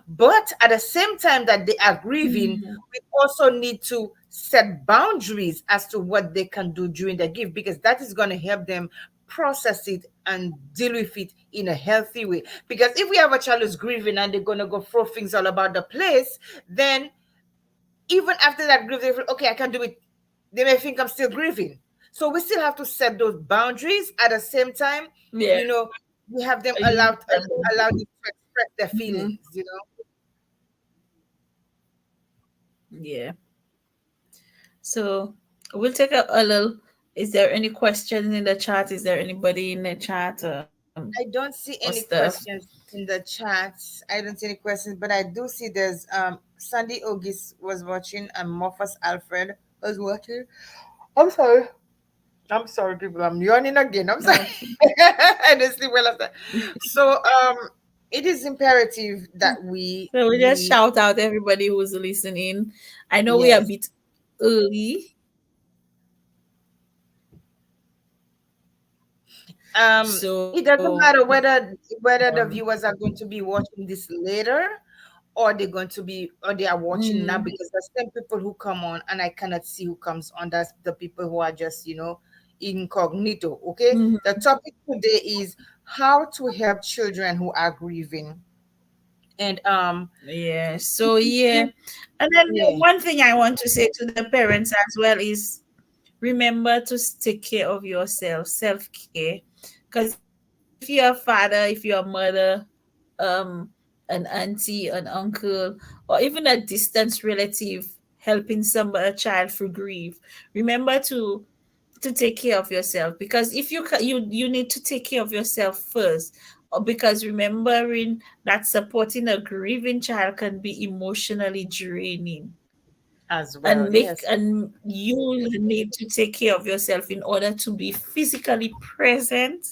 but at the same time that they are grieving, Mm-hmm. we also need to set boundaries as to what they can do during the gift, because that is going to help them process it and deal with it in a healthy way. Because if we have a child who's grieving and they're going to go throw things all about the place, then even after that grief, they feel, okay, I can do it. They may think I'm still grieving. So we still have to set those boundaries. At the same time, Yeah. you know, we have them You need that allow them boundary. to express their Mm-hmm. feelings. Yeah. So we'll take a little. Is there any questions in the chat? Is there anybody in the chat I or don't see any stuff? questions in the chats. I don't see any questions, but I do see there's Sandy August was watching and Moffas Alfred was watching. I'm sorry. I'm sorry, people. I'm yawning again. I'm sorry. Okay. I didn't sleep well after. So it is imperative that we So we just we shout out everybody who's listening. I know we are a yes. bit early, It so doesn't matter whether the viewers are going to be watching this later, or they are watching now, mm, because there's some people who come on and I cannot see who comes on. That's the people who are just incognito. Okay, mhm. the topic today is how to help children who are grieving. And Yeah. So yeah, and then the yeah. one thing I want to say to the parents as well is remember to take care of yourself, self care. Because if you're a father, if you're a mother, um, an auntie, an uncle, or even a distant relative helping a child for grief, remember to take care of yourself, because if you need to take care of yourself first, because remembering that supporting a grieving child can be emotionally draining, As well, and yes. you need to take care of yourself in order to be physically present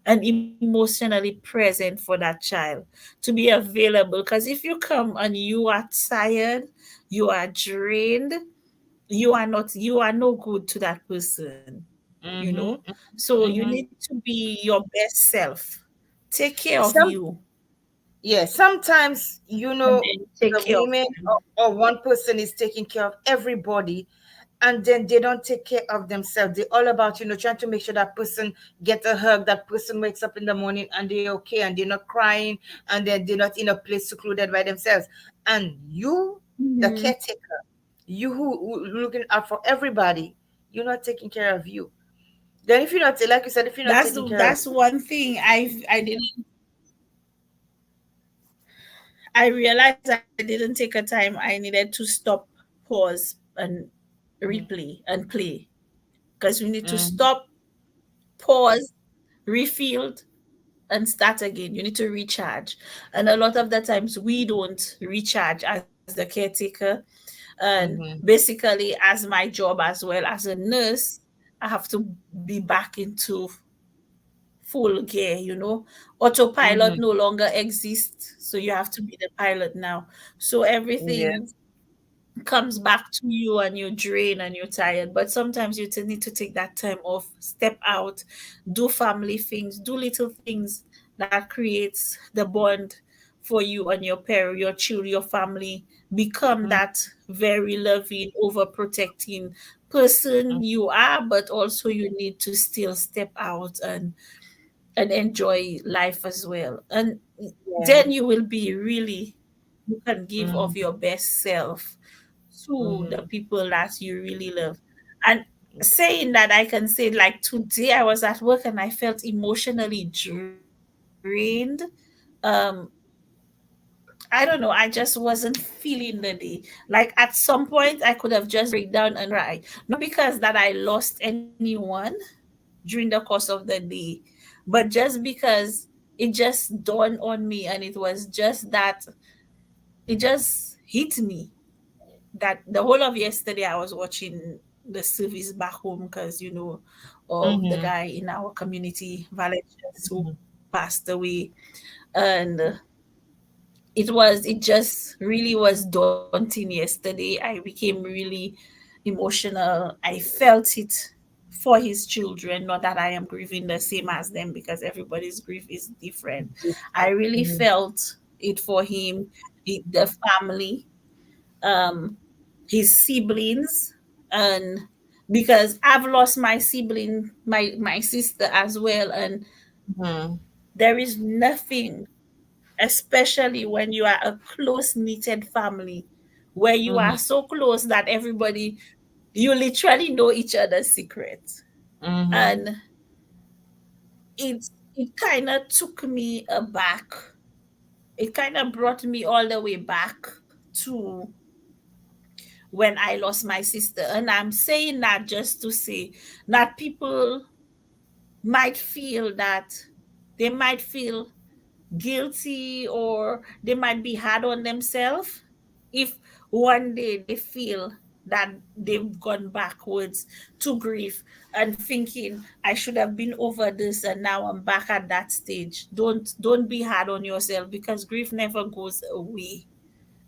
and emotionally present for that child, to be available. Because if you come and you are tired, you are drained, you are no good to that person, you know. Mm-hmm. So you Mm-hmm. need to be your best self, take care of Some you, Yeah, sometimes and then take the care of women, them. or one person is taking care of everybody, and then they don't take care of themselves. They're all about trying to make sure that person gets a hug, that person wakes up in the morning and they're okay and they're not crying, and then they're not in a place secluded by themselves. And you, the Mhm. caretaker, you who looking out for everybody, you're not taking care of you. Then if you're not, like you said, if you're not taking care of That's one thing I realized I didn't take a time. I needed to stop, pause, and you. replay and play, because we need to Mm-hmm. stop, pause, refill, and start again. You need to recharge. And a lot of the times we don't recharge as the caretaker. And Mm-hmm. basically, as my job as well as a nurse, I have to be back into full gear, you know. Autopilot Mm-hmm. no longer exists. So you have to be the pilot now. So everything Yes. comes back to you and you're drained and you're tired. But sometimes you need to take that time off, step out, do family things, do little things that creates the bond for you and your parent, your children, your family. Become Mm-hmm. that very loving, overprotecting person you are, but also you need to still step out and enjoy life as well. And Yeah. then you will be really, you can give of Mm-hmm. your best self to the Mm-hmm. people that you really love. And saying that, I can say, like today, I was at work and I felt emotionally drained. Um, I I don't know. I just wasn't feeling the day. Like at some point, I could have just break down and cry. Not because that I lost anyone during the course of the day, but just because it just dawned on me, and it was just that it just hit me that the whole of yesterday I was watching the service back home because of the Mm-hmm. guy in our community, Valencius, who passed away, and it just really was daunting yesterday. I became really emotional. I felt it for his children, not that I am grieving the same as them because everybody's grief is different. I Different. really Mm-hmm. felt it for him, the family, um his siblings, and because I've lost my sibling, my sister as well, and Mm-hmm. there is nothing, especially when you are a close knitted family, where you Mm-hmm. are so close that everybody, you literally know each other's secrets. Mm-hmm. And it kind of took me aback. It kind of brought me all the way back to when I lost my sister. And I'm saying that just to say that people might feel that they might feel guilty, or they might be hard on themselves if one day they feel that they've gone backwards to grief and thinking I should have been over this and now I'm back at that stage. Don't be hard on yourself, because grief never goes away.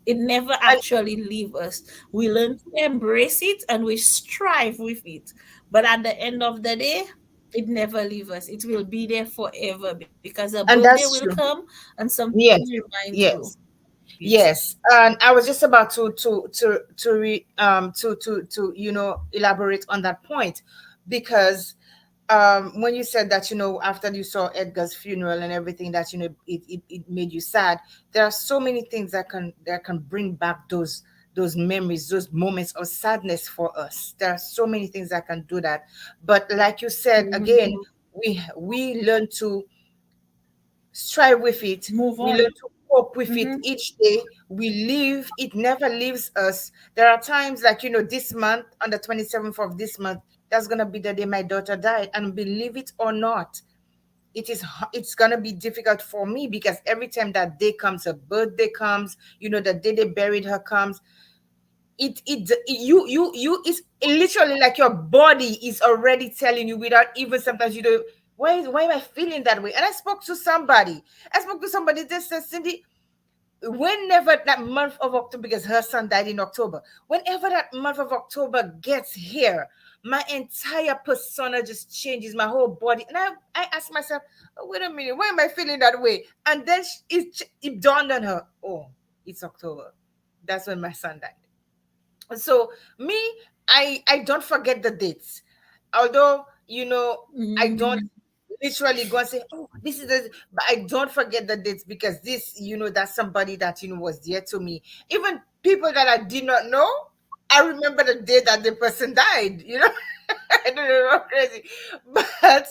It never And actually leaves us. We learn to embrace it and we strive with it. But at the end of the day, it never leaves us. It will be there forever because a birthday will that's true. come and something will Yes. remind you Yes. it. Yes, and I was just about to elaborate on that point, because when you said that, after you saw Edgar's funeral and everything, that it made you sad. There are so many things that can bring back those memories, those moments of sadness for us. There are so many things that can do that, but like you said again, Mhm. we learn to strive with it. Move We on. learn to cope with it Hmm. each day. We live, it never leaves us. There are times like, this month, on the 27th of this month, that's going to be the day my daughter died. And believe it or not, it's going to be difficult for me, because every time that day comes, her birthday comes, the day they buried her comes, you it's literally like your body is already telling you, without even sometimes you do, why am I feeling that way? And I spoke to somebody that said, Cindy, whenever that month of October, because her son died in October, whenever that month of October gets here, my entire persona just changes, my whole body. And I ask myself, oh, wait a minute, why am I feeling that way? And then it dawned on her, oh, it's October. That's when my son died. So me, I don't forget the dates, although I don't Hmm. literally go and say, oh, this is the, but I don't forget the dates, because this, that's somebody that was dear to me. Even people that I did not know, I remember the day that the person died. I don't know, I'm crazy. But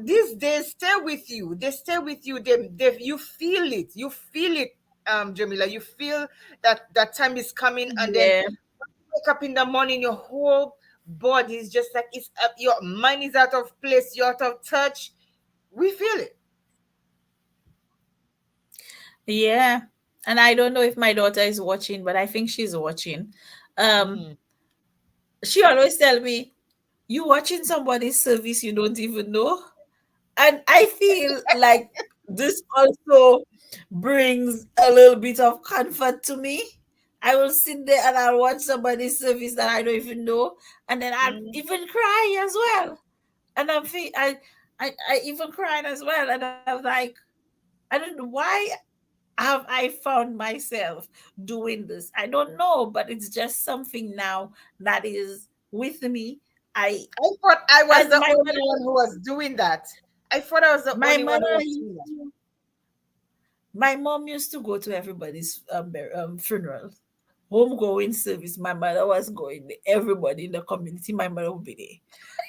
these days stay with you. They stay with you. They you feel it. You feel it, Jamila. You feel that time is coming, and then Yeah. wake up in the morning, your whole body is just like it's up, your mind is out of place, you're out of touch. We feel it. Yeah. And I don't know if my daughter is watching, but I think she's watching. Um, Mm. she always tell me, you watching somebody's service you don't even know? And I feel like this also brings a little bit of comfort to me. I will sit there and I'll watch somebody's service that I don't even know, and then I'll Mm. even cry as well. And I even cried as well, and I'm like, I don't know why have I found myself doing this. I don't know, but it's just something now that is with me. I I thought I was and the only one who was doing that. I thought I was the my only one who mother was used doing that. to my mom used to go to everybody's funeral, homegoing service. My mother was going. Everybody in the community, my mother would be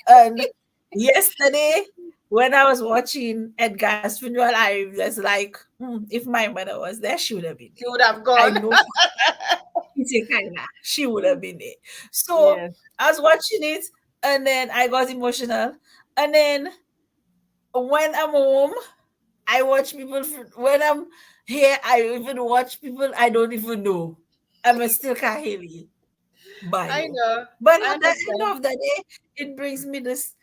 there. And yesterday when I was watching Edgar's funeral, I was like, if my mother was there, she would have been She would there. have I gone. know she would have been there. So Yes. I was watching it, and then I got emotional. And then when I'm home, I watch people. When I'm here, I even watch people I don't even know. I'm still Kahili by I you. know. But I at the end understand. of the day, it brings me this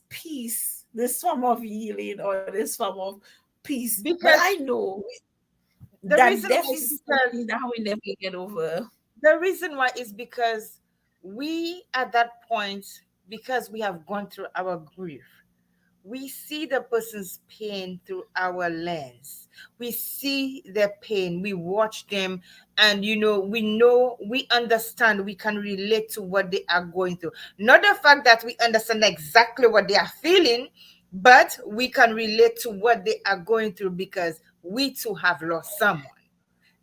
peace, this form of healing or this form of peace. But I Because know the that reason death why is is because something that we never get over. the reason why is because we at that point, because we have gone through our grief, we see the person's pain through our lens. We see their pain, we watch them, and we understand, we can relate to what they are going through. Not the fact that we understand exactly what they are feeling, but we can relate to what they are going through because we too have lost someone.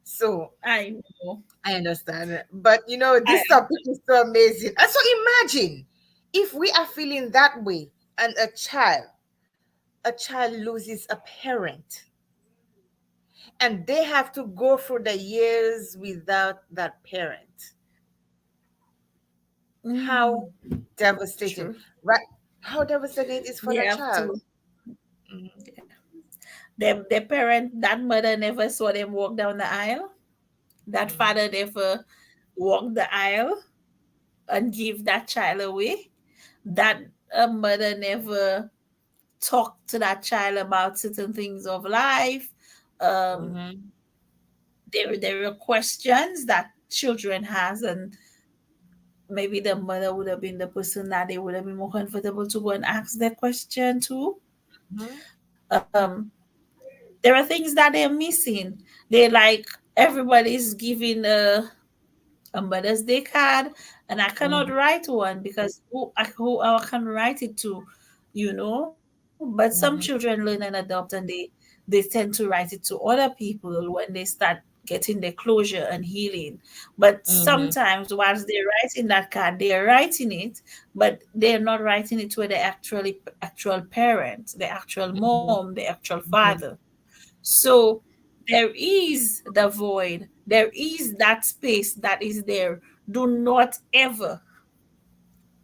So I know. I understand. But I this topic is so amazing. And so imagine if we are feeling that way and a child loses a parent and they have to go through the years without that parent. How mm, devastating, true. right? How devastating it is for They the have child. to. Mhm, Their parent, that mother never saw them walk down the aisle. That mhm, father never walked the aisle and give that child away. That mother never talk to that child about certain things of life. Um, mhm, there are questions that children has, and maybe the mother would have been the person that they would have been more comfortable to go and ask their question to. mhm, Um, there are things that they're missing. They like everybody's giving a Mother's Day card, and I cannot mhm, write one because who I can write it to, you know. But some children mhm, learn and adopt, and they tend to write it to other people when they start getting their closure and healing. But mhm, sometimes, whilst they're writing that card, they are writing it, but they're not writing it to the actual parent, the actual mhm, mom, the actual father. mhm. So there is the void, there is that space that is there. Do not ever,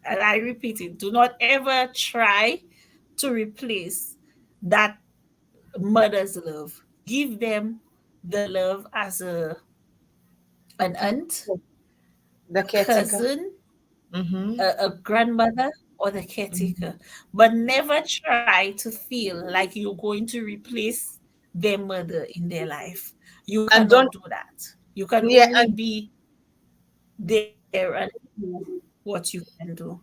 and I repeat it, do not ever try to replace that mother's love. Give them the love as an aunt, The a caretaker. cousin, Mhm, a grandmother, or the caretaker. mhm. But never try to feel like you're going to replace their mother in their life. You And cannot don't, do that. You can yeah, only be there and do what you can do.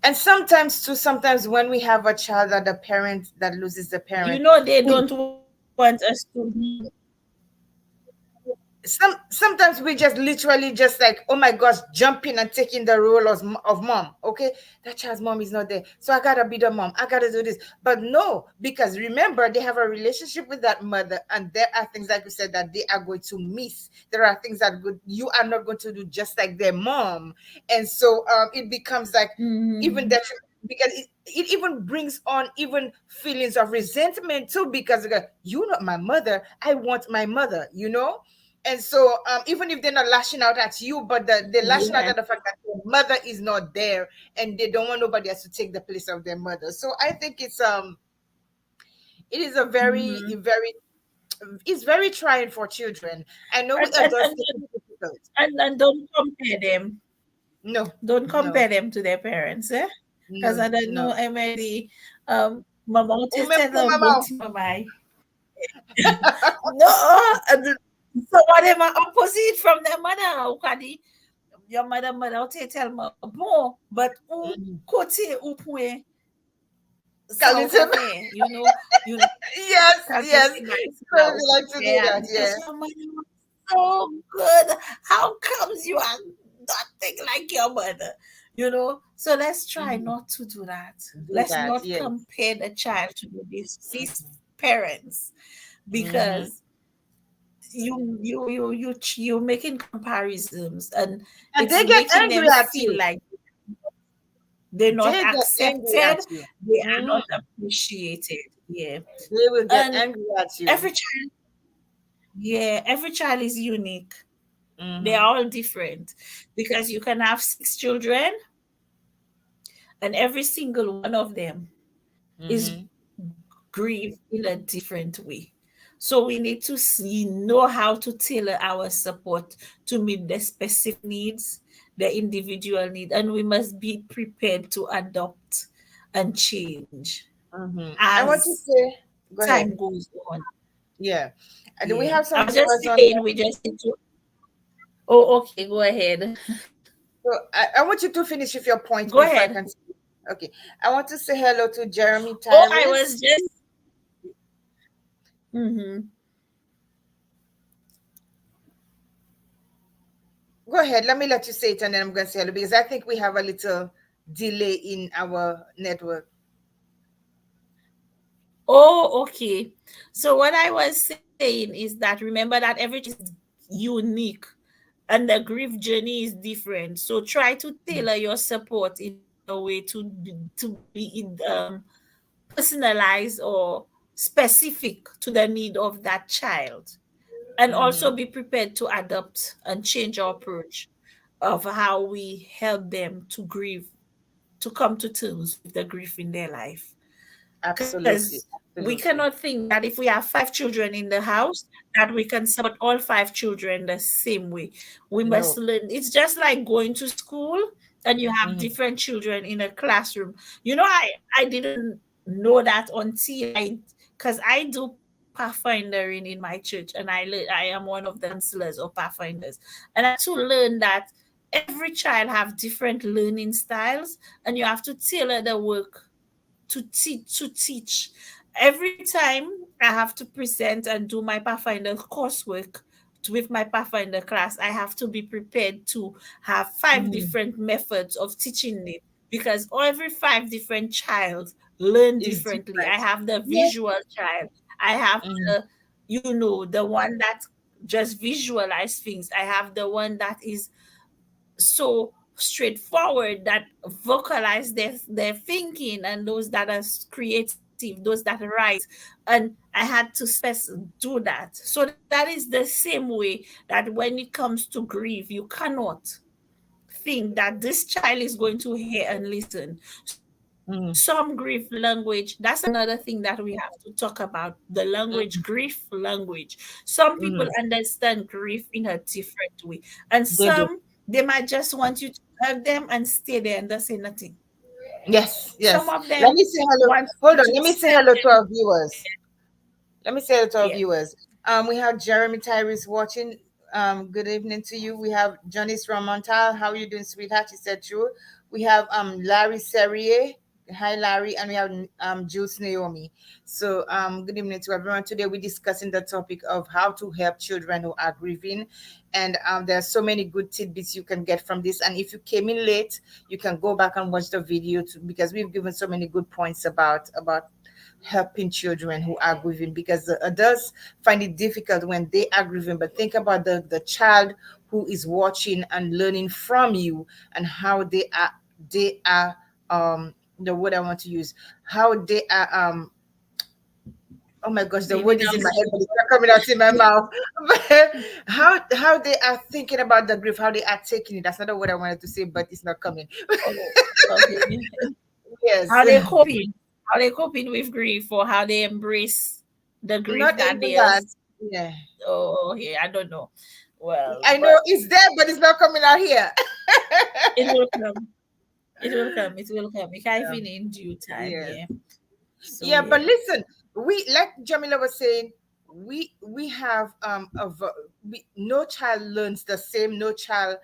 and sometimes too, sometimes when we have a child that the parent that loses the parent, They we don't want us to be. sometimes we just literally just like, oh my gosh, jumping and taking the role of mom. Okay, that child's mom is not there, so I gotta be the mom, I gotta do this. But no, because remember, they have a relationship with that mother, and there are things, like you said, that they are going to miss. There are things that you are not going to do just like their mom. And so it becomes like even Mhm. that, because it even brings on even feelings of resentment too, because you're not my mother, I want my mother, and so even if they're not lashing out at you, but they're lashing out Yeah. at the fact that their mother is not there, and they don't want nobody else to take the place of their mother. So I think it is a very Mhm. very, it's very trying for children. I know we And, and, adults and, take it difficult. and don't compare them. No, Don't no, compare them to their parents, eh? Because no, I don't no. know, Emily, mama wote Umemko teta mama. boti mamai. No, so what am I opposite from their mother? Ukadi, your mother wote tell me, bon, but u Mhm. kote ou pwe sa ou ka Callitum. fe, you Yes, can yes. say that So sa we ou ka like to do fe, that, and yeah. because your mother was so good, how comes you are nothing like your mother? So let's try Mhm. not to do that. Do Let's that, not yes. compare the child to the deceased parents, Hmm. because you're making comparisons, and And it's they get making angry them at feel you. like They're not They get angry at accepted, you. they are Hmm. not appreciated. Yeah. They will get And angry at you. every child, yeah, every child is unique. They Hmm. are all different because you can have 6 children and every single one of them is Hmm. grieved in a different way. So we need to see, know how to tailor our support to meet the specific needs, the individual need, and we must be prepared to adopt and change Hmm. I want to as say, go time ahead. goes on. Yeah. Do we Yeah. have I some was just viewers on? saying we just need to. Oh, okay, go ahead. So I want you to finish with your point Go before I ahead. continue. Okay. I want to say hello to Jeremy Oh, I was Tyrese. just. Mhm. Go ahead. Let me let you say it and then I'm going to say hello because I think we have a little delay in our network. Oh, okay. So what I was saying is that remember that every child is unique and the grief journey is different. So try to tailor your support in a way to be personalized or specific to the need of that child. And also Hmm. be prepared to adapt and change our approach of how we help them to grieve, to come to terms with the grief in their life. Because Absolutely. we Absolutely. cannot think that if we have 5 children in the house, that we can support all 5 children the same way. We must No. learn. It's just like going to school and you have Hmm. different children in a classroom. I didn't know that until because I do pathfinding in my church, and I am one of the counselors or pathfinders, and I to learn that every child have different learning styles, and you have to tailor the work to teach. Every time I have to present and do my Pathfinder coursework with my Pathfinder class, I have to be prepared to have five Hmm. different methods of teaching it because every five different child learn It's differently. I different. have the Yeah. visual child. I have Hmm. the one that just visualize things. I have the one that is so straightforward that vocalize their thinking, and those that are creative, those that write. And I had to do that. So that is the same way that when it comes to grief, you cannot think that this child is going to hear and listen. Some grief language, that's another thing that we have to talk about, the language, grief language. Some people Hmm. understand grief in a different way, and They some do. they might just want you to hug them and stay there and don't say nothing. Yes. Some Yes. of Let them me say hello. want Hold you on. to Let me say tell hello to them, our viewers. Let me say hello to our yeah. viewers. We have Jeremy Tyrese watching. Good evening to you. We have Janice Ramontal. How are you doing, sweetheart? She said true. We have Larry Serrier. Hi, Larry, and we have Jules Naomi. So good evening to everyone. Today we're discussing the topic of how to help children who are grieving, and there are so many good tidbits you can get from this. And if you came in late, you can go back and watch the video too, because we've given so many good points about helping children who are grieving, because the adults find it difficult when they are grieving, but think about the child who is watching and learning from you, and how they are the word I want to use, how they are oh my gosh, the word Living is in out. my head but it's not coming out in my mouth. But how they are thinking about the grief, how they are taking it. That's not the word I wanted to say, but it's not coming. Oh, okay. Yes. How they coping, how they coping with grief, or how they embrace the grief Not that even they are. that. Yeah. Oh, yeah, I don't know. Well, I know but it's there, but it's not coming out here. it will come. It will come. It will come. It can Yeah. even in due time. Yes. Yeah. So Yeah, but yeah. listen, we, like Jamila was saying, we have no child learns the same, no child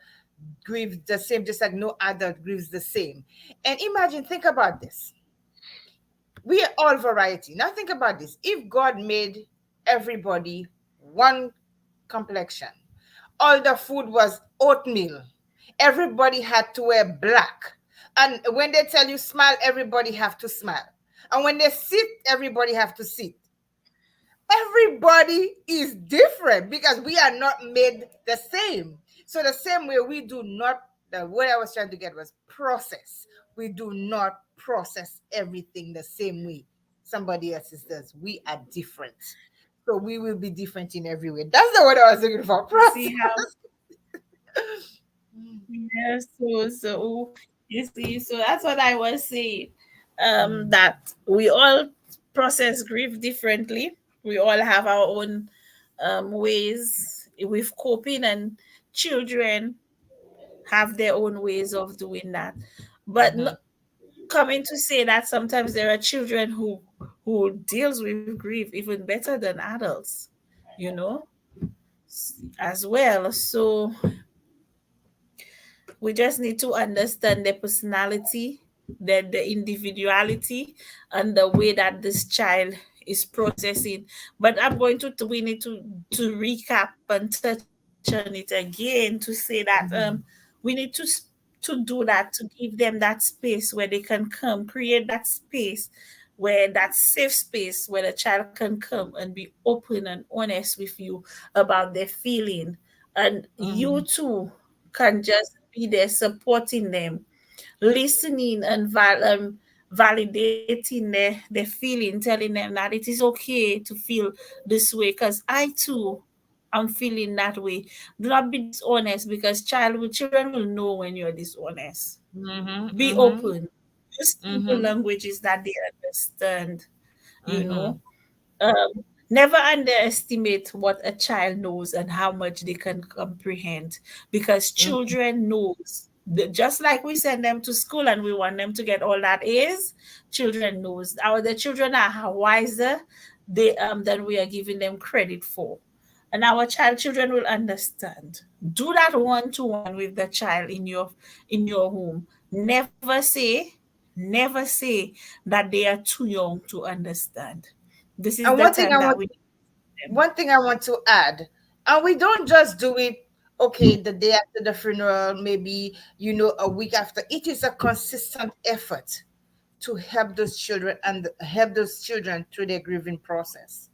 grieves the same, just like no adult grieves the same. And imagine, think about this. We are all variety. Now think about this. If God made everybody one complexion, all the food was oatmeal, everybody had to wear black, and when they tell you smile, everybody have to smile, and when they sit, everybody have to sit. Everybody is different because we are not made the same. So the same way we do not, the word I was trying to get was process. we do not process everything the same way somebody else's does. We are different. So we will be different in every way. That's the word I was looking for. You see Process. how, yeah, so you see, so that's what I was saying. Mm, That we all process grief differently. We all have our own ways with coping, and children have their own ways of doing that. But mhm, coming to say that sometimes there are children who deals with grief even better than adults, you know, as well. So we just need to understand their personality, the individuality, and the way that this child is processing. But I'm going to we need to recap and touch on it again to say that mhm, we need to do that, to give them that space where they can come, create that space, where that safe space where the child can come and be open and honest with you about their feeling, and you mhm, too can just be there supporting them, listening and validating their feeling, telling them that it is okay to feel this way because I too am feeling that way. Do not be dishonest because children will know when you're dishonest. mhm, Be mhm, open. Use simple mhm, languages that they understand, you know. mhm, Never underestimate what a child knows and how much they can comprehend, because mhm, children knows. Just like we send them to school and we want them to get all that A's, children knows. The children are wiser than we are giving them credit for. And our children will understand. Do that one to one with the child in your home. Never say that they are too young to understand. This is And the time that we need them. one thing I want to add, and we don't just do it, okay, the day after the funeral, maybe, a week after. It is a consistent effort to help those children and help those children through their grieving process,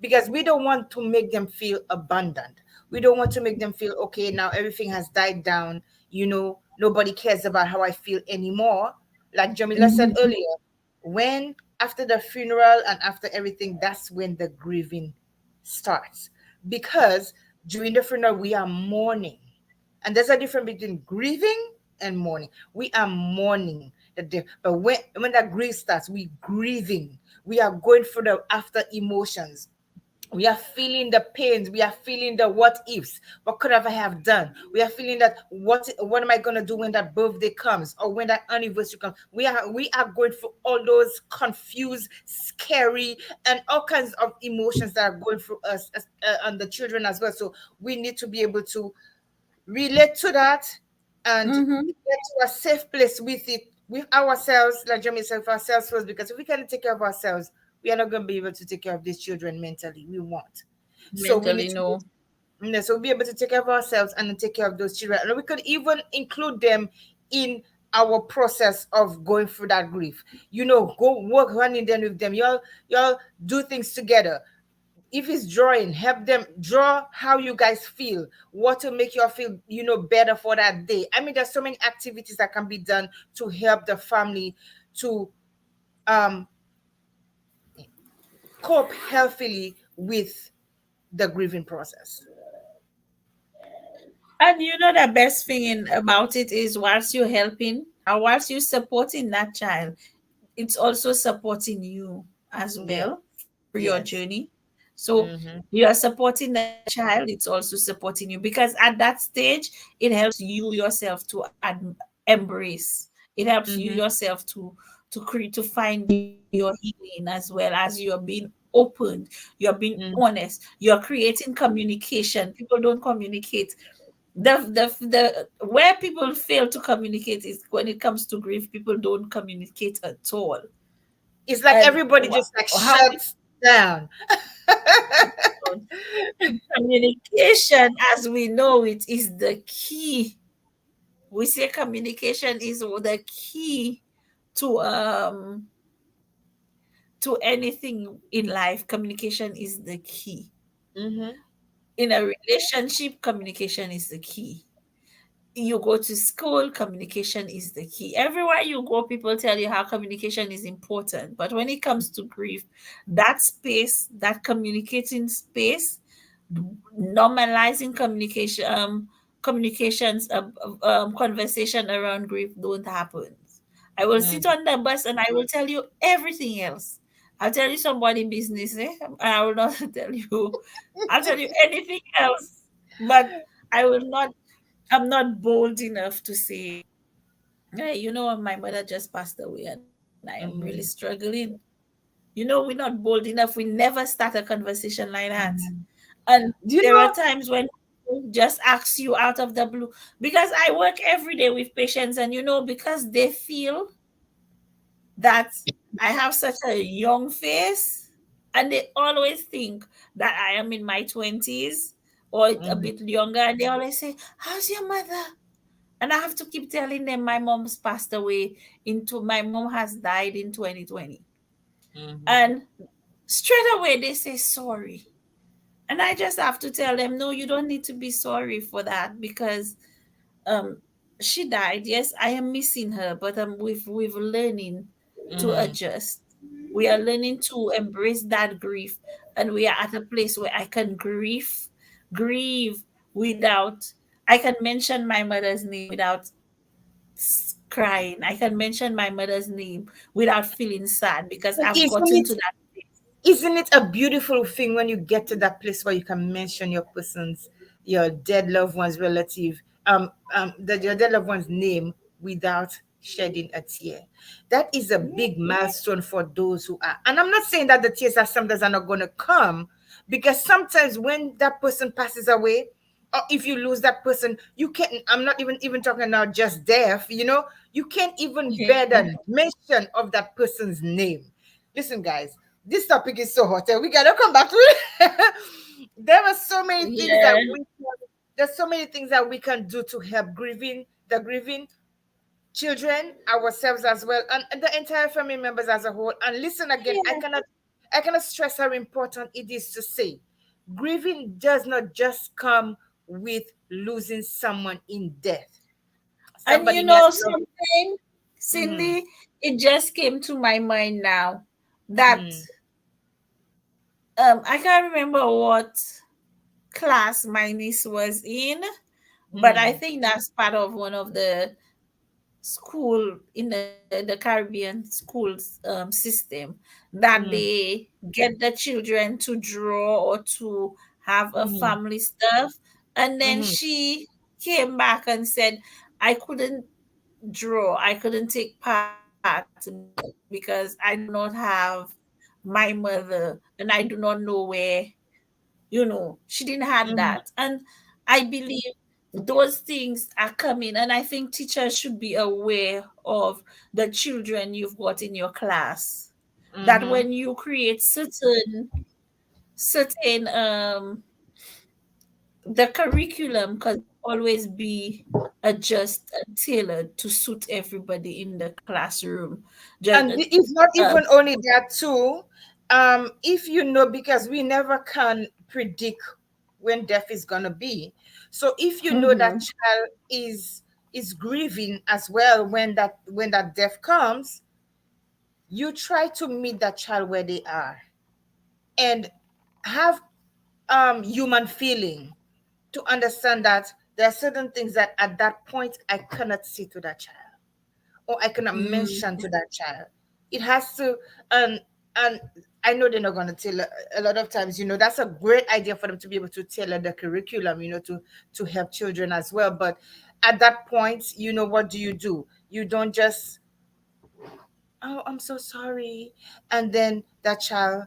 because we don't want to make them feel abandoned. We don't want to make them feel, okay, now everything has died down, nobody cares about how I feel anymore. Like Jamila said Mhm. earlier, when after the funeral and after everything, that's when the grieving starts. Because during the funeral, we are mourning. And there's a difference between grieving and mourning. We are mourning but when that grief starts, we grieving. We are going through the after emotions. We are feeling the pains. We are feeling the what ifs. What could have I have done? We are feeling that what am I gonna do when that birthday comes or when that anniversary comes? We are going through all those confused, scary, and all kinds of emotions that are going through us and the children as well. So we need to be able to relate to that and get Mhm. to a safe place with it, with ourselves, like Jeremy said, for ourselves first. Because if we can't take care of ourselves, we are not going to be able to take care of these children mentally. We won't. So we need Mentally, to no. so be able to take care of ourselves and then take care of those children. And we could even include them in our process of going through that grief. Go work hand in hand with them. Y'all do things together. If it's drawing, help them draw how you guys feel, what to make you feel, better for that day. I mean, there's so many activities that can be done to help the family to um cope healthily with the grieving process. And you know the best thing about it is whilst you're helping or whilst you're supporting that child, it's also supporting you as Yeah. well through your Yes. journey. So Mm-hmm. you are supporting the child, it's also supporting you because at that stage, it helps you yourself to embrace. It helps you Mm-hmm. yourself to find your healing as well as you're being open, you're being Mm-hmm. honest, you're creating communication. People don't communicate. The where people fail to communicate is when it comes to grief. People don't communicate at all. It's like And everybody just like how we shuts down. don't. Communication, as we know it, is the key. We say communication is the key to anything in life. Communication is the key. Mm-hmm. In a relationship, communication is the key. you go to school, communication is the key. Everywhere you go, people tell you how communication is important. But when it comes to grief, that space, that communicating space, normalizing communication, communications, conversation around grief don't happen. I will sit Mm. on the bus and I will tell you everything else. I'll tell you somebody business, and I will not tell you. I'll tell you anything else, but I will not. I'm not bold enough to say, hey, my mother just passed away and I am really Mhm. struggling. We're not bold enough. We never start a conversation like that. Mhm. And Do you there are know? times when people just ask you out of the blue, because I work every day with patients, and because they feel that I have such a young face, and they always think that I am in my 20s or a Mhm. bit younger, and they always say, how's your mother? And I have to keep telling them my mom's passed away into my mom has died in 2020. Mhm. And straight away they say sorry. And I just have to tell them, no, you don't need to be sorry for that, because um she died. Yes, I am missing her, but we've learning to Mhm. adjust. We are learning to embrace that grief, and we are at a place where I can grieve without. I can mention my mother's name without crying. I can mention my mother's name without feeling sad, because And I've isn't gotten it to that place. isn't it a beautiful thing when you get to that place where you can mention your dead loved one's relative, your dead loved one's name without shedding a tear? That is a big milestone for those who are. And I'm not saying that the tears are sometimes are not going to come, because sometimes when that person passes away, or if you lose that person, you can't. I'm not even talking now just death. You can't even bear Yeah. the mention of that person's name. Listen, guys, this topic is so hot, and we gotta come back to it. There are so many things that Yeah. there's so many things that we can do to help grieving children, ourselves as well, and the entire family members as a whole. And listen again, I cannot stress how important it is to say grieving does not just come with losing someone in death. And Somebody that love. something, Mm-hmm. Cindy, it just came to my mind now that I can't remember what class my niece was in, but I Mm-hmm. think that's part of one of the school in the Caribbean schools system, that Mm-hmm. they get the children to draw or to have a Mm-hmm. family stuff. And then Mm-hmm. she came back and said, I couldn't draw, I couldn't take part because I do not have my mother and I do not know where, she didn't have that. Mm-hmm. And I believe those things are coming, and I think teachers should be aware of the children you've got in your class, that Mm-hmm. when you create certain the curriculum can always be adjust and tailored to suit everybody in the classroom. Just And it's not um, even only that too. If you know, because we never can predict when death is gonna be. So if you know that mhm. child is grieving as well when that death comes, you try to meet that child where they are and have human feeling to understand that there are certain things that at that point I cannot say to that child, or I cannot Mm, mention to that child. It has to, and I know they're not going to tell a lot of times. That's a great idea for them to be able to tailor the curriculum, to help children as well. But at that point, what do? You don't just, oh, I'm so sorry, and then that child,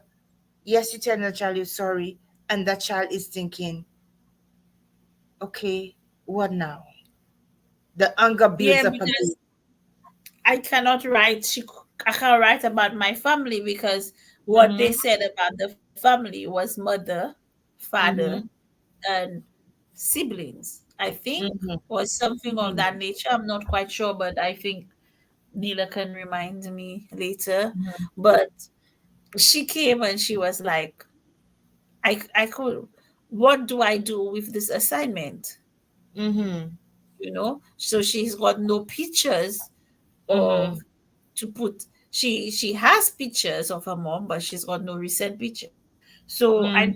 yes, you tell the child you're sorry, and that child is thinking, okay, what now? The anger yeah, builds up again. because I can't write about my family, because what they Mm-hmm. said about the family was mother, father, Mm-hmm. and siblings, I think, Mm-hmm. or something of Mm-hmm. that nature. I'm not quite sure, but I think Neela can remind me later. But she came and she was like, I could, what do I do with this assignment? Mm-hmm. So she's got no pictures Mm-hmm. of to put. She has pictures of her mom, but she's got no recent pictures. So I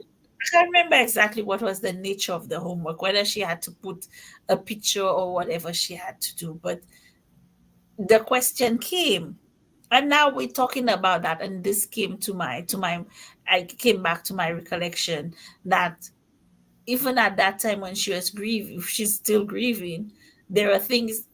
can't remember exactly what was the nature of the homework, whether she had to put a picture or whatever she had to do. But the question came, and now we're talking about that, and this came to my I came back to my recollection that even at that time when she was grieving, if she's still grieving, there are things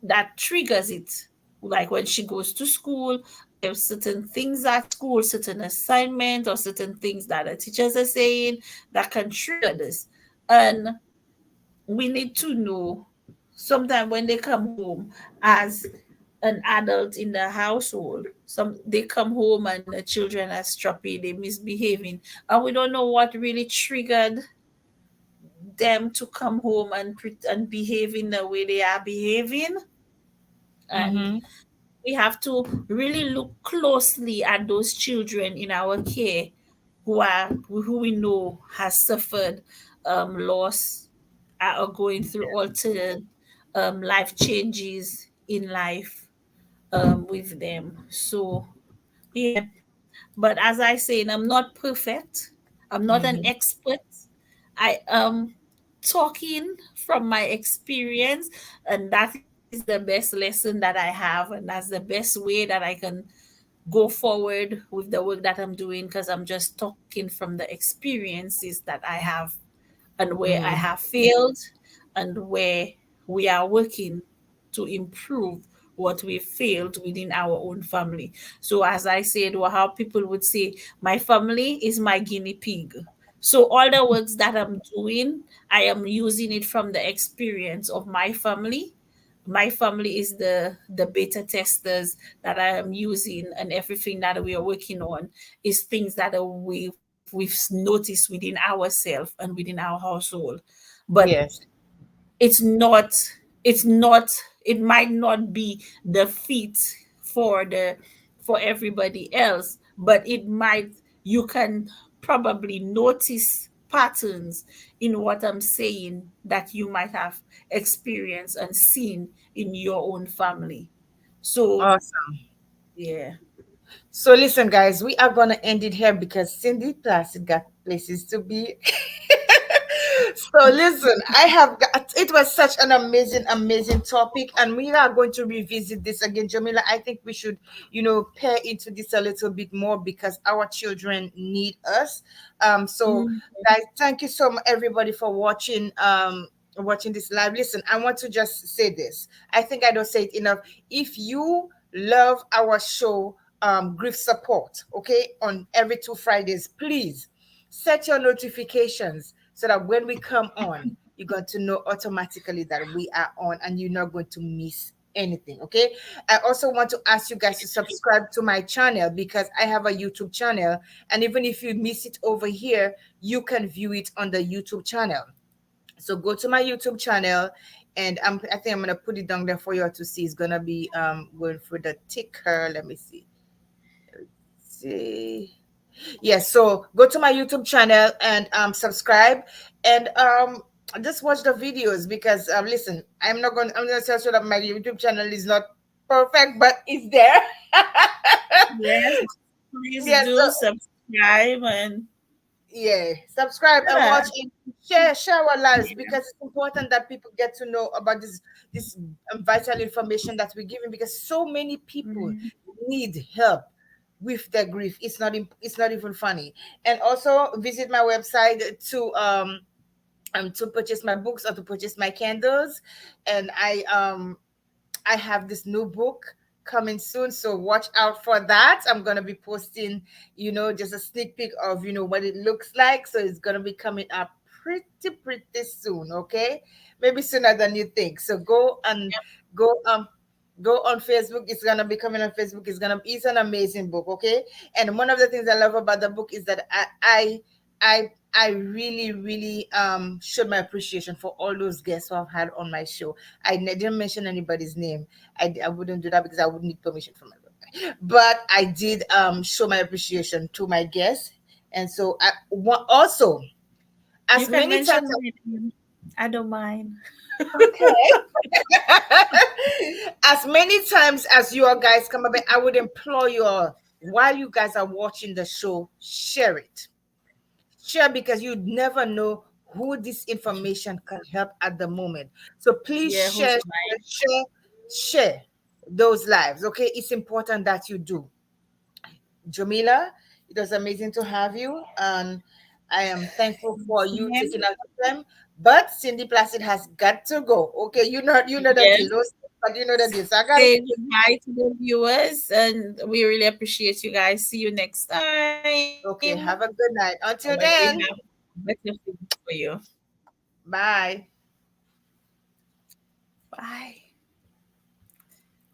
that triggers it. Like when she goes to school, there's certain things at school, certain assignments or certain things that the teachers are saying that can trigger this. And we need to know sometimes when they come home as an adult in the household, they come home and the children are stroppy, they misbehaving, and we don't know what really triggered them to come home and behave in the way they are behaving. And Mm-hmm. we have to really look closely at those children in our care who we know has suffered loss, are going through altered life changes in life with them. So yeah, but as I say, I'm not perfect. I'm not an Mm-hmm. expert. I am talking from my experience, and that is the best lesson that I have, and that's the best way that I can go forward with the work that I'm doing, because I'm just talking from the experiences that I have and where I Mm-hmm. have failed and where we are working to improve what we failed within our own family. So, as I said, or how people would say, my family is my guinea pig. So, all the works that I'm doing, I am using it from the experience of my family. My family is the beta testers that I am using, and everything that we are working on is things that we've noticed within ourselves and within our household. But Yes. it's not it's not it might not be the fit for the for everybody else, but it might you can probably notice patterns in what I'm saying that you might have experienced and seen in your own family. So Awesome. yeah. So listen, guys, we are gonna end it here because Cindy Placid got places to be. So listen, I have got, it was such an amazing, amazing topic, and we are going to revisit this again. Jamila, I think we should, pair into this a little bit more because our children need us. So Mm, guys, thank you so much everybody for watching this live. Listen, I want to just say this. I think I don't say it enough. If you love our show, grief support, okay, on every 2 Fridays, please set your notifications so that when we come on, you're going to know automatically that we are on and you're not going to miss anything. Okay. I also want to ask you guys to subscribe to my channel because I have a YouTube channel. And even if you miss it over here, you can view it on the YouTube channel. So go to my YouTube channel, and I think I'm gonna put it down there for you all to see. It's gonna be going for the ticker. Let me see. Yes, so go to my YouTube channel and subscribe and just watch the videos because listen, I'm gonna tell you that my YouTube channel is not perfect, but it's there. yes, please Yes, do subscribe and yeah, subscribe and yeah. watch it. Share our lives because it's important that people get to know about this vital information that we're giving because so many people Mhm. need help with their grief. It's not even funny. And also visit my website to purchase my books or to purchase my candles. And I have this new book coming soon, so watch out for that. I'm gonna be posting, just a sneak peek of what it looks like. So it's gonna be coming up pretty soon. Okay, maybe sooner than you think. So go go on Facebook. It's gonna be coming on Facebook. It's an amazing book. Okay, and one of the things I love about the book is that I really showed my appreciation for all those guests who I've had on my show. Didn't mention anybody's name. I wouldn't do that because I would need permission from everybody. But I did show my appreciation to my guests, and so also You as can many times. mention my name. I don't mind. Okay. As many times as you all guys come up, I would implore you all, while you guys are watching the show, share it. Share, because you never know who this information can help at the moment. So please Yeah, who's share, mine? share, share those lives. Okay, it's important that you do. Jamila, it was amazing to have you, and I am thankful for you Yeah. taking out the time. But Cindy Placid has got to go. Okay, you know the deal, Yes. but you know the deal. So I gotta. Say goodbye to the viewers, and we really appreciate you guys. See you next time Okay, have a good night. when we Until have then, better things for you. bye. Bye.